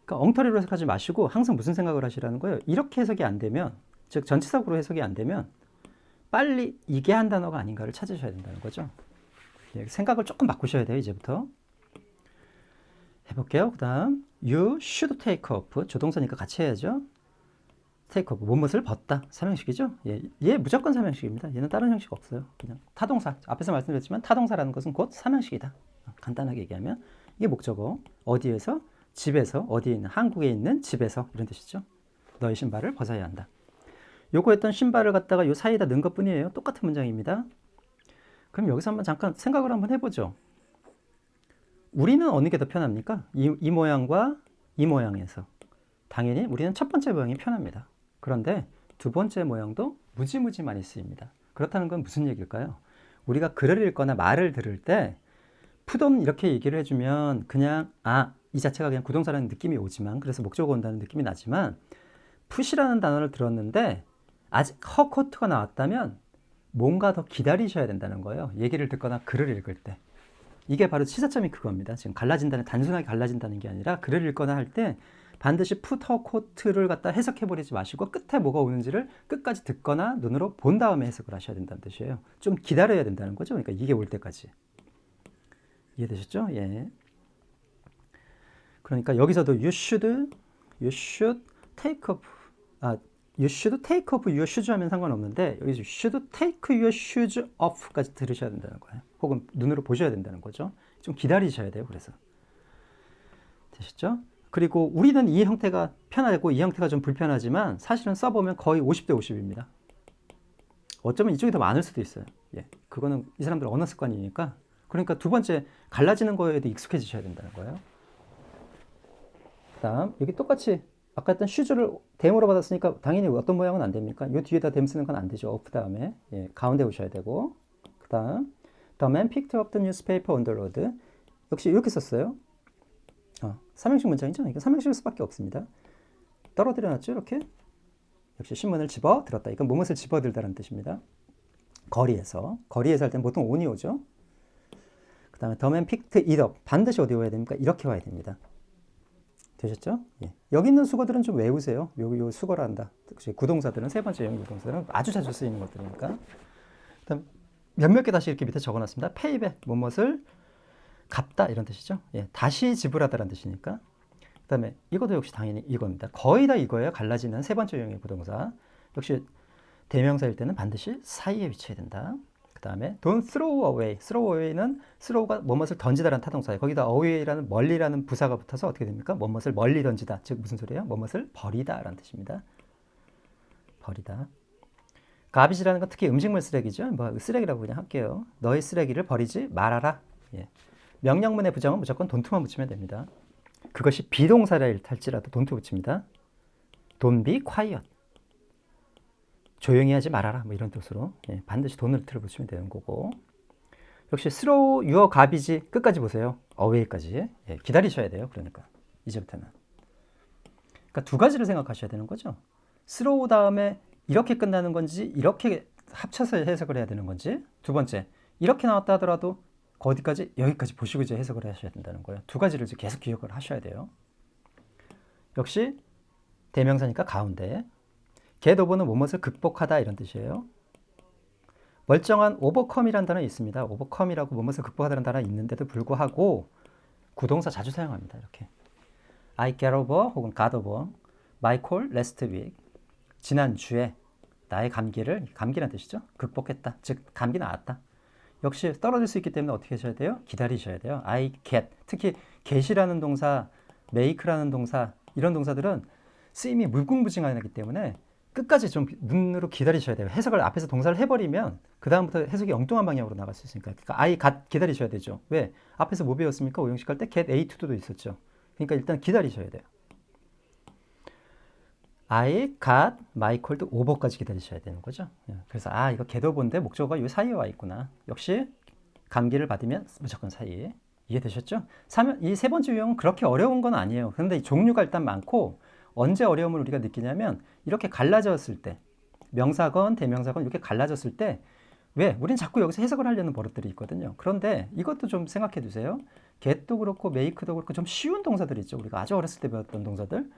그러니까 엉터리로 해석하지 마시고 항상 무슨 생각을 하시라는 거예요. 이렇게 해석이 안 되면 즉 전치사구로 해석이 안 되면 빨리 이게 한 단어가 아닌가를 찾으셔야 된다는 거죠. 생각을 조금 바꾸셔야 돼요. 이제부터 해볼게요. 그 다음 You should take off 조동사니까 같이 해야죠. take off 무엇을 벗다 삼형식이죠. 얘 무조건 삼형식입니다. 얘는 다른 형식 없어요. 그냥 타동사 앞에서 말씀드렸지만 타동사라는 것은 곧 삼형식이다. 간단하게 얘기하면 이게 목적어 어디에서 집에서 어디에 있는 한국에 있는 집에서 이런 뜻이죠. 너의 신발을 벗어야 한다. 요거 했던 신발을 갖다가 요 사이에다 넣은 것 뿐이에요. 똑같은 문장입니다. 그럼 여기서 한번 잠깐 생각을 한번 해보죠. 우리는 어느 게 더 편합니까? 이 모양과 이 모양에서 당연히 우리는 첫 번째 모양이 편합니다. 그런데 두 번째 모양도 무지무지 많이 쓰입니다. 그렇다는 건 무슨 얘기일까요? 우리가 글을 읽거나 말을 들을 때 푸덤 이렇게 얘기를 해주면 그냥 이 자체가 그냥 구동사라는 느낌이 오지만 그래서 목적어 온다는 느낌이 나지만 푸시라는 단어를 들었는데 아직 허코트가 나왔다면 뭔가 더 기다리셔야 된다는 거예요. 얘기를 듣거나 글을 읽을 때. 이게 바로 시사점이 그겁니다. 지금 단순하게 갈라진다는 게 아니라 글을 읽거나 할 때 반드시 put her coat를 갖다 해석해버리지 마시고 끝에 뭐가 오는지를 끝까지 듣거나 눈으로 본 다음에 해석을 하셔야 된다는 뜻이에요. 좀 기다려야 된다는 거죠. 그러니까 이게 올 때까지. 이해되셨죠? 예. 그러니까 여기서도 you should take off you should take off your shoes 하면 상관없는데 여기서 you should take your shoes off까지 들으셔야 된다는 거예요. 혹은 눈으로 보셔야 된다는 거죠. 좀 기다리셔야 돼요. 그래서 되셨죠? 그리고 우리는 이 형태가 편하고 이 형태가 좀 불편하지만 사실은 써보면 거의 50대 50입니다. 어쩌면 이쪽이 더 많을 수도 있어요. 그거는 이 사람들 언어 습관이니까. 그러니까 두 번째 갈라지는 거에도 익숙해지셔야 된다는 거예요. 그 다음 여기 똑같이 아까 했던 슈즈를 댐으로 받았으니까 당연히 어떤 모양은 안 됩니까? 이 뒤에다 댐 쓰는 건 안 되죠. 오프 다음에 가운데 오셔야 되고 그 다음 The man picked up the newspaper on the road 역시 이렇게 썼어요. 삼형식 문장이죠. 이거 삼형식일 수밖에 없습니다. 떨어뜨려 놨죠. 이렇게 역시 신문을 집어 들었다. 이건 무엇을 집어 들다라는 뜻입니다. 거리에서 할 때는 보통 on이 오죠. 그 다음에 The man picked it up 반드시 어디 와야 됩니까? 이렇게 와야 됩니다. 되셨죠? 여기 있는 수거들은 좀 외우세요. 요 수거를 한다. 구동사들은 세 번째 형 구동사들은 아주 자주 쓰이는 것들이니까. 그다음 몇몇 개 다시 이렇게 밑에 적어놨습니다. payback 무엇을 갚다 이런 뜻이죠. 다시 지불하다라는 뜻이니까. 그다음에 이것도 역시 당연히 이겁니다. 거의 다 이거예요. 갈라지는 세 번째 형의 부동사. 역시 대명사일 때는 반드시 사이에 위치해야 된다. 그 다음에 don't throw away. throw away는 throw가 무엇을 던지다라는 타동사예요. 거기다 away라는 멀리라는 부사가 붙어서 어떻게 됩니까? 무엇을 멀리 던지다. 즉 무슨 소리예요? 무엇을 버리다라는 뜻입니다. 버리다. 가비지라는 건 특히 음식물 쓰레기죠. 쓰레기라고 그냥 할게요. 너의 쓰레기를 버리지 말아라. 명령문의 부정은 무조건 don't만 붙이면 됩니다. 그것이 비동사라 할지라도 don't 붙입니다. Don't be quiet. 조용히 하지 말아라. 뭐 이런 뜻으로 반드시 돈을 붙이면 되는 거고. 역시 throw your garbage 끝까지 보세요. away까지. 기다리셔야 돼요. 그러니까 이제부터는. 그러니까 두 가지를 생각하셔야 되는 거죠. throw 다음에 이렇게 끝나는 건지 이렇게 합쳐서 해석을 해야 되는 건지. 두 번째 이렇게 나왔다 하더라도 어디까지? 여기까지 보시고 이제 해석을 하셔야 된다는 거예요. 두 가지를 이제 계속 기억을 하셔야 돼요. 역시 대명사니까 가운데. get over는 무엇을 극복하다 이런 뜻이에요. 멀쩡한 overcome이라는 단어 있습니다. overcome이라고 무엇을 극복하다는 단어 있는데도 불구하고 구동사 자주 사용합니다. 이렇게 I get over 혹은 got over my cold last week. 지난주에 나의 감기란 뜻이죠. 극복했다. 즉 감기 나았다. 역시 떨어질 수 있기 때문에 어떻게 하셔야 돼요? 기다리셔야 돼요. I get. 특히 get이라는 동사, make라는 동사 이런 동사들은 쓰임이 무궁무진하기 때문에 끝까지 좀 눈으로 기다리셔야 돼요. 해석을 앞에서 동사를 해버리면 그 다음부터 해석이 엉뚱한 방향으로 나갈 수 있으니까. 그러니까 I got 기다리셔야 되죠. 왜? 앞에서 뭐 배웠습니까? 오형식 할 때 get A to도 있었죠. 그러니까 일단 기다리셔야 돼요. I got my cold over까지 기다리셔야 되는 거죠. 그래서 이거 get over인데 목적어가 이 사이에 와 있구나. 역시 감기를 받으면 무조건 사이에. 이해되셨죠? 이 세 번째 유형은 그렇게 어려운 건 아니에요. 그런데 종류가 일단 많고 언제 어려움을 우리가 느끼냐면 이렇게 갈라졌을 때 명사건, 대명사건 이렇게 갈라졌을 때 왜? 우린 자꾸 여기서 해석을 하려는 버릇들이 있거든요. 그런데 이것도 좀 생각해 두세요. get도 그렇고 make도 그렇고 좀 쉬운 동사들 있죠. 우리가 아주 어렸을 때 배웠던 동사들.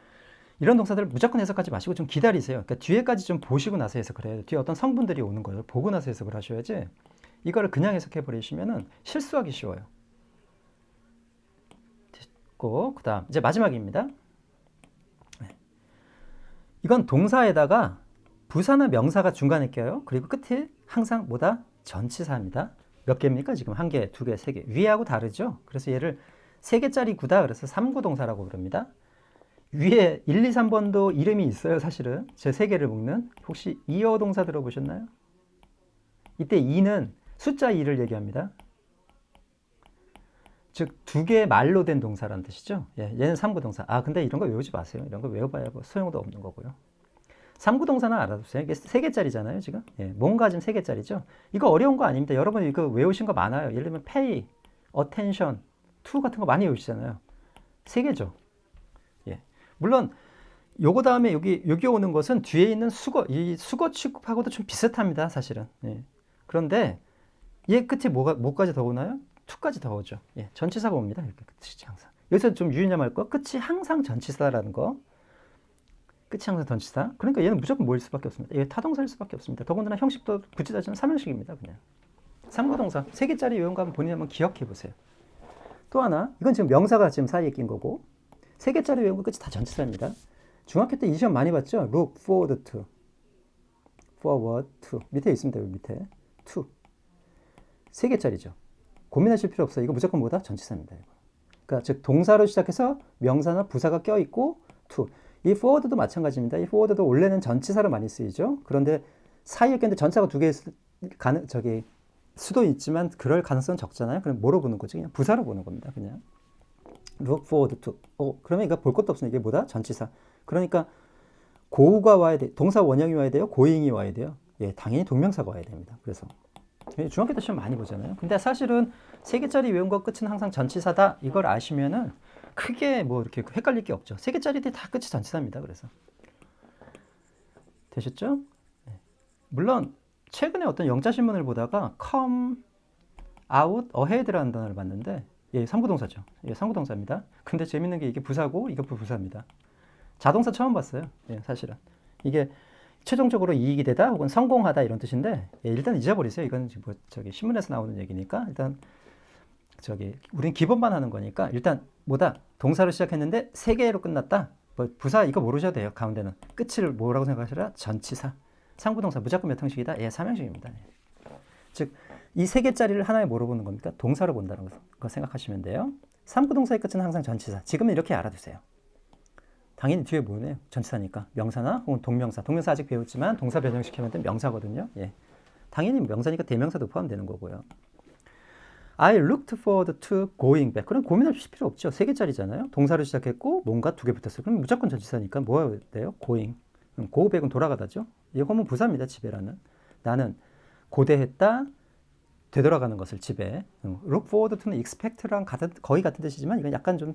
이런 동사들을 무조건 해석하지 마시고 좀 기다리세요. 그러니까 뒤에까지 좀 보시고 나서 해석을 해요. 뒤에 어떤 성분들이 오는 걸 보고 나서 해석을 하셔야지 이거를 그냥 해석해 버리시면 실수하기 쉬워요. 됐고, 그 다음 이제 마지막입니다. 이건 동사에다가 부사나 명사가 중간에 껴요. 그리고 끝에 항상 뭐다? 전치사입니다. 몇 개입니까? 지금 한 개, 두 개, 세 개. 위하고 다르죠? 그래서 얘를 세 개짜리 구다. 그래서 3구 동사라고 부릅니다. 위에 1, 2, 3번도 이름이 있어요. 사실은 제 세 개를 묶는. 혹시 이어 동사 들어보셨나요? 이때 2는 숫자 2를 얘기합니다. 즉 두 개의 말로 된 동사라는 뜻이죠. 얘는 3구 동사. 근데 이런 거 외우지 마세요. 이런 거 외워봐야 뭐 소용도 없는 거고요. 3구 동사는 알아두세요. 이게 3개짜리잖아요, 지금. 뭔가 지금 3개짜리죠. 이거 어려운 거 아닙니다. 여러분 이거 외우신 거 많아요. 예를 들면 pay, attention, to 같은 거 많이 외우시잖아요. 3개죠. 물론 요거 다음에 여기 오는 것은 뒤에 있는 이 수거 취급하고도 좀 비슷합니다, 사실은. 그런데 얘 끝에 뭐까지 더 오나요? to까지 더 오죠. 전치사가 옵니다. 이렇게 끝이 항상. 여기서 좀 유념할 거, 끝이 항상 전치사라는 거. 끝이 항상 전치사. 그러니까 얘는 무조건 뭐일 수밖에 없습니다. 얘 타동사일 수밖에 없습니다. 더군다나 형식도 굳이 따지면 3형식입니다, 그냥. 3구동사. 3개짜리 외운 거 한번 본인 한번 기억해 보세요. 또 하나, 이건 지금 명사가 지금 사이에 낀 거고, 3개짜리 외운 거 끝이 다 전치사입니다. 중학교 때 이 시험 많이 봤죠? look forward to, forward to. 밑에 있습니다, 여기 밑에. to. 3개짜리죠. 고민하실 필요 없어요. 이거 무조건 뭐다? 전치사입니다. 이거. 그러니까 즉 동사로 시작해서 명사나 부사가 껴있고 to. 이 forward도 마찬가지입니다. 이 forward도 원래는 전치사로 많이 쓰이죠. 그런데 사이에 꼈는데 전치사가 두 개 수도 있지만 그럴 가능성은 적잖아요. 그럼 뭐로 보는 거지? 그냥 부사로 보는 겁니다. 그냥. look forward to. 그러면 이거 볼 것도 없으니 이게 뭐다? 전치사. 그러니까 go가 와야 돼. 동사 원형이 와야 돼요. going이 와야 돼요. 당연히 동명사가 와야 됩니다. 그래서 중학교 때 시험 많이 보잖아요. 근데 사실은 3개짜리 외운 거 끝은 항상 전치사다. 이걸 아시면은 크게 뭐 이렇게 헷갈릴 게 없죠. 3개짜리들이 다 끝이 전치사입니다. 그래서 되셨죠? 물론 최근에 어떤 영자신문을 보다가 come out ahead라는 단어를 봤는데 3구동사죠. 3구동사입니다. 근데 재밌는 게 이게 부사고 이게 부사입니다. 자동사 처음 봤어요. 사실은. 이게 최종적으로 이익이 되다 혹은 성공하다 이런 뜻인데 일단 잊어버리세요. 이건 뭐 신문에서 나오는 얘기니까 일단 우린 기본만 하는 거니까 일단 뭐다? 동사로 시작했는데 3개로 끝났다. 부사 이거 모르셔도 돼요. 가운데는. 끝을 뭐라고 생각하시라? 전치사. 3구동사 무조건 몇 형식이다? 3형식입니다. 즉 이 3개짜리를 하나에 뭐로 보는 겁니까? 동사로 본다는 거 생각하시면 돼요. 3구동사의 끝은 항상 전치사. 지금은 이렇게 알아두세요. 당연히 뒤에 뭐네요? 전치사니까. 명사나 혹은 동명사. 동명사 아직 배웠지만 동사 변형시키면 명사거든요. 당연히 명사니까 대명사도 포함되는 거고요. I looked forward to going back. 그럼 고민하실 필요 없죠. 3개짜리잖아요. 동사로 시작했고 뭔가 2개 붙었어요. 그럼 무조건 전치사니까 뭐가 돼요? going. go back은 돌아가다죠. 이거는 부사입니다. 집에라는. 나는 고대했다. 되돌아가는 것을 집에. look forward to는 expect랑 거의 같은 뜻이지만 이건 약간 좀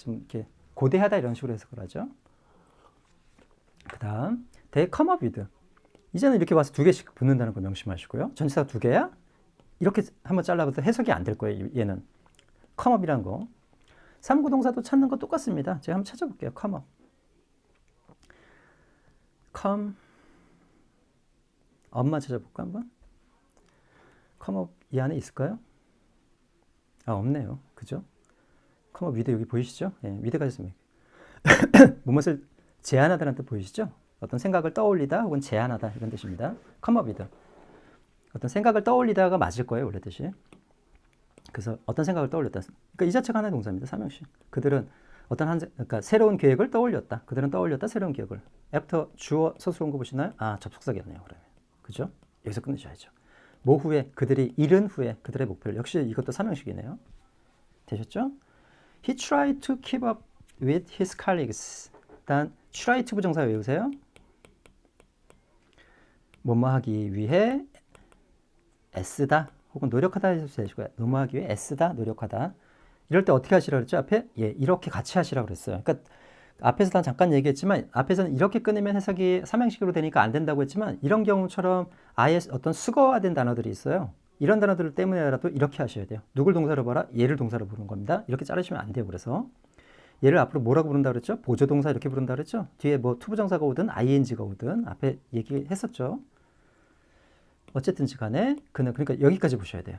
이렇게 고대하다 이런 식으로 해석을 하죠. 그 다음 they come up with. 이제는 이렇게 와서 2개씩 붙는다는 거 명심하시고요. 전치사가 2개야? 이렇게 한번 잘라봐도 해석이 안 될 거예요. 얘는 come up이라는 거. 3구동사도 찾는 거 똑같습니다. 제가 한번 찾아볼게요. come up. come up만 찾아볼까 한번? 컴업 이 안에 있을까요? 아, 없네요. 그죠? 컴업 위드 여기 보이시죠? 예, 위드가 있습니다. 무엇을 제안하다는 뜻 보이시죠? 어떤 생각을 떠올리다 혹은 제안하다 이런 뜻입니다. come up with. 어떤 생각을 떠올리다가 맞을 거예요, 원래 뜻이. 그래서 어떤 생각을 떠올렸다. 그러니까 이 자체가 하나의 동사입니다. 삼형식. 그들은 그러니까 새로운 계획을 떠올렸다. 그들은 떠올렸다. 새로운 계획을. after 주어 서술 온 거 보시나요? 아, 접속사겠네요. 그러면. 그죠? 여기서 끝내셔야죠. 뭐 후에 그들이 이른 후에 그들의 목표를. 역시 이것도 삼형식이네요. 되셨죠? He tried to keep up with his colleagues. 일단 try to 부정사 외우세요. 뭐뭐 하기 위해 애쓰다 혹은 노력하다 해주셔도 되시고요. 뭐뭐 하기 위해 애쓰다, 노력하다. 이럴 때 어떻게 하시라고 그랬죠? 앞에 예, 이렇게 같이 하시라고 그랬어요. 그러니까 앞에서 잠깐 얘기했지만 앞에서는 이렇게 끊으면 해석이 삼형식으로 되니까 안 된다고 했지만 이런 경우처럼 아예 어떤 수거화된 단어들이 있어요. 이런 단어들 때문에라도 이렇게 하셔야 돼요. 누굴 동사로 봐라? 얘를 동사로 부르는 겁니다. 이렇게 자르시면 안 돼요. 그래서 얘를 앞으로 뭐라고 부른다 그랬죠? 보조동사 이렇게 부른다 그랬죠? 뒤에 뭐 투부정사가 오든 ing가 오든 앞에 얘기했었죠. 어쨌든지 간에 그는 그러니까 여기까지 보셔야 돼요.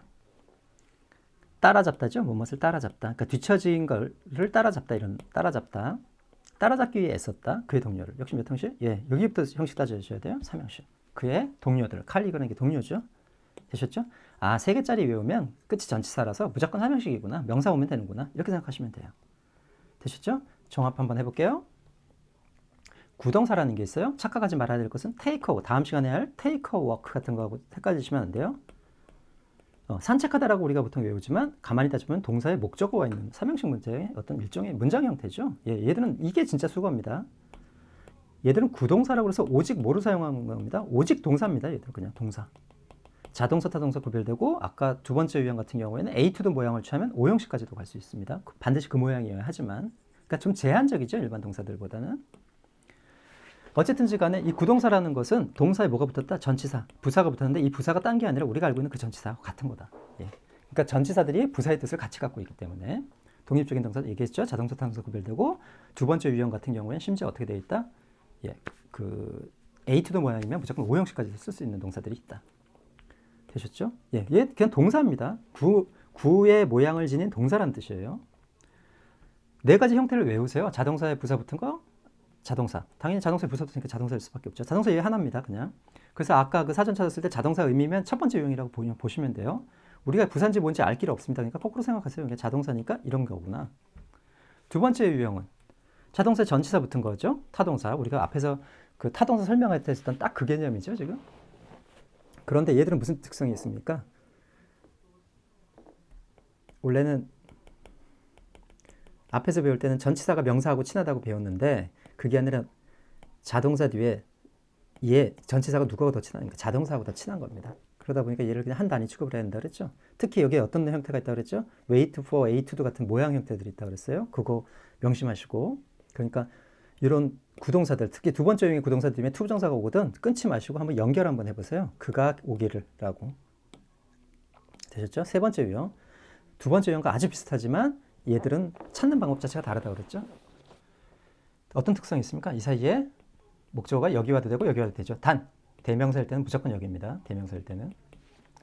따라잡다죠. 무엇을 따라잡다. 그러니까 뒤처진 거를 따라잡다 이런 따라잡다. 따라잡기 위해 애썼다. 그의 동료를. 역시 몇 형식? 예, 여기부터 형식 따져주셔야 돼요. 3형식. 그의 동료들. 칼리그라는 게 동료죠. 되셨죠? 아, 3개짜리 외우면 끝이 전치사라서 무조건 3형식이구나. 명사 오면 되는구나. 이렇게 생각하시면 돼요. 되셨죠? 종합 한번 해볼게요. 구동사라는 게 있어요. 착각하지 말아야 될 것은 take a walk. 다음 시간에 할 take a walk 같은 거하고 헷갈리시면 안 돼요. 산책하다라고 우리가 보통 외우지만 가만히 따지면 동사의 목적어가 있는 삼형식 문제의 어떤 일종의 문장 형태죠. 예, 얘들은 이게 진짜 수거입니다. 얘들은 구동사라고 해서 오직 뭐로 사용하는 겁니다. 오직 동사입니다. 얘들은 그냥 동사. 자동사, 타동사 구별되고 아까 두 번째 유형 같은 경우에는 A to the 모양을 취하면 오형식까지도 갈 수 있습니다. 반드시 그 모양이어야 하지만 그러니까 좀 제한적이죠. 일반 동사들보다는. 어쨌든지 간에 이 구동사라는 것은 동사에 뭐가 붙었다? 전치사, 부사가 붙었는데 이 부사가 딴 게 아니라 우리가 알고 있는 그 전치사하고 같은 거다. 예. 그러니까 전치사들이 부사의 뜻을 같이 갖고 있기 때문에 독립적인 동사 얘기했죠. 자동사, 타동사 구별되고 두 번째 유형 같은 경우에는 심지어 어떻게 되어 있다? 예, 그 A to the 모양이면 무조건 오형식까지 쓸 수 있는 동사들이 있다. 되셨죠? 예, 얘 그냥 동사입니다. 구의 모양을 지닌 동사란 뜻이에요. 네 가지 형태를 외우세요. 자동사에 부사 붙은 거, 자동사. 당연히 자동사에 부사 붙으니까 자동사일 수밖에 없죠. 자동사 얘 하나입니다, 그냥. 그래서 아까 그 사전 찾았을 때 자동사 의미면 첫 번째 유형이라고 보시면 돼요. 우리가 부사인지 뭔지 알 길이 없습니다. 그러니까 거꾸로 생각하세요. 이게 자동사니까 이런 거구나. 두 번째 유형은 자동사에 전치사 붙은 거죠. 타동사. 우리가 앞에서 그 타동사 설명할 때 했던 딱 그 개념이죠, 지금. 그런데 얘들은 무슨 특성이 있습니까? 원래는 앞에서 배울 때는 전치사가 명사하고 친하다고 배웠는데 그게 아니라 자동사 뒤에 얘 전치사가 누구하고 더 친하니까 자동사하고 더 친한 겁니다. 그러다 보니까 얘를 그냥 한 단위 취급을 해야 된다 그랬죠. 특히 여기에 어떤 형태가 있다고 그랬죠? wait for, a to do 같은 모양 형태들이 있다고 그랬어요. 그거 명심하시고. 그러니까 이런 구동사들, 특히 두 번째 유형의 구동사들 중에 투부정사가 오거든 끊지 마시고 한번 연결 한번 해보세요. 그가 오기를 라고. 되셨죠? 세 번째 유형. 두 번째 유형과 아주 비슷하지만 얘들은 찾는 방법 자체가 다르다고 그랬죠. 어떤 특성이 있습니까? 이 사이에 목적어가 여기 와도 되고 여기 와도 되죠. 단, 대명사일 때는 무조건 여기입니다. 대명사일 때는.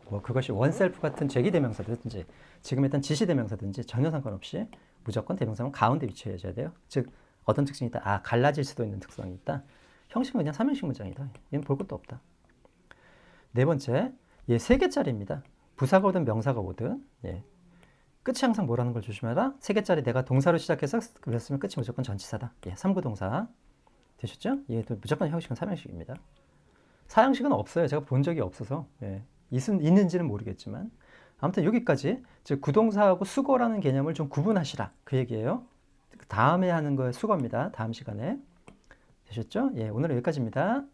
뭐 그것이 원셀프 같은 제기대명사든지 지금 했던 지시대명사든지 전혀 상관없이 무조건 대명사는 가운데 위치해줘야 돼요. 즉 어떤 특징이 있다? 아, 갈라질 수도 있는 특성이 있다. 형식은 그냥 3형식 문장이다. 얘는 볼 것도 없다. 네 번째, 얘 3개짜리입니다. 부사가 오든 명사가 오든 예. 끝이 항상 뭐라는 걸 조심해라. 3개짜리 내가 동사로 시작해서 그랬으면 끝이 무조건 전치사다. 예, 3구 동사. 되셨죠? 예, 또 무조건 형식은 3형식입니다. 4형식은 없어요. 제가 본 적이 없어서. 예, 있는지는 모르겠지만. 아무튼 여기까지 즉 구동사하고 수거라는 개념을 좀 구분하시라. 그 얘기예요. 다음에 하는 거에 수거입니다. 다음 시간에. 되셨죠? 예, 오늘은 여기까지입니다.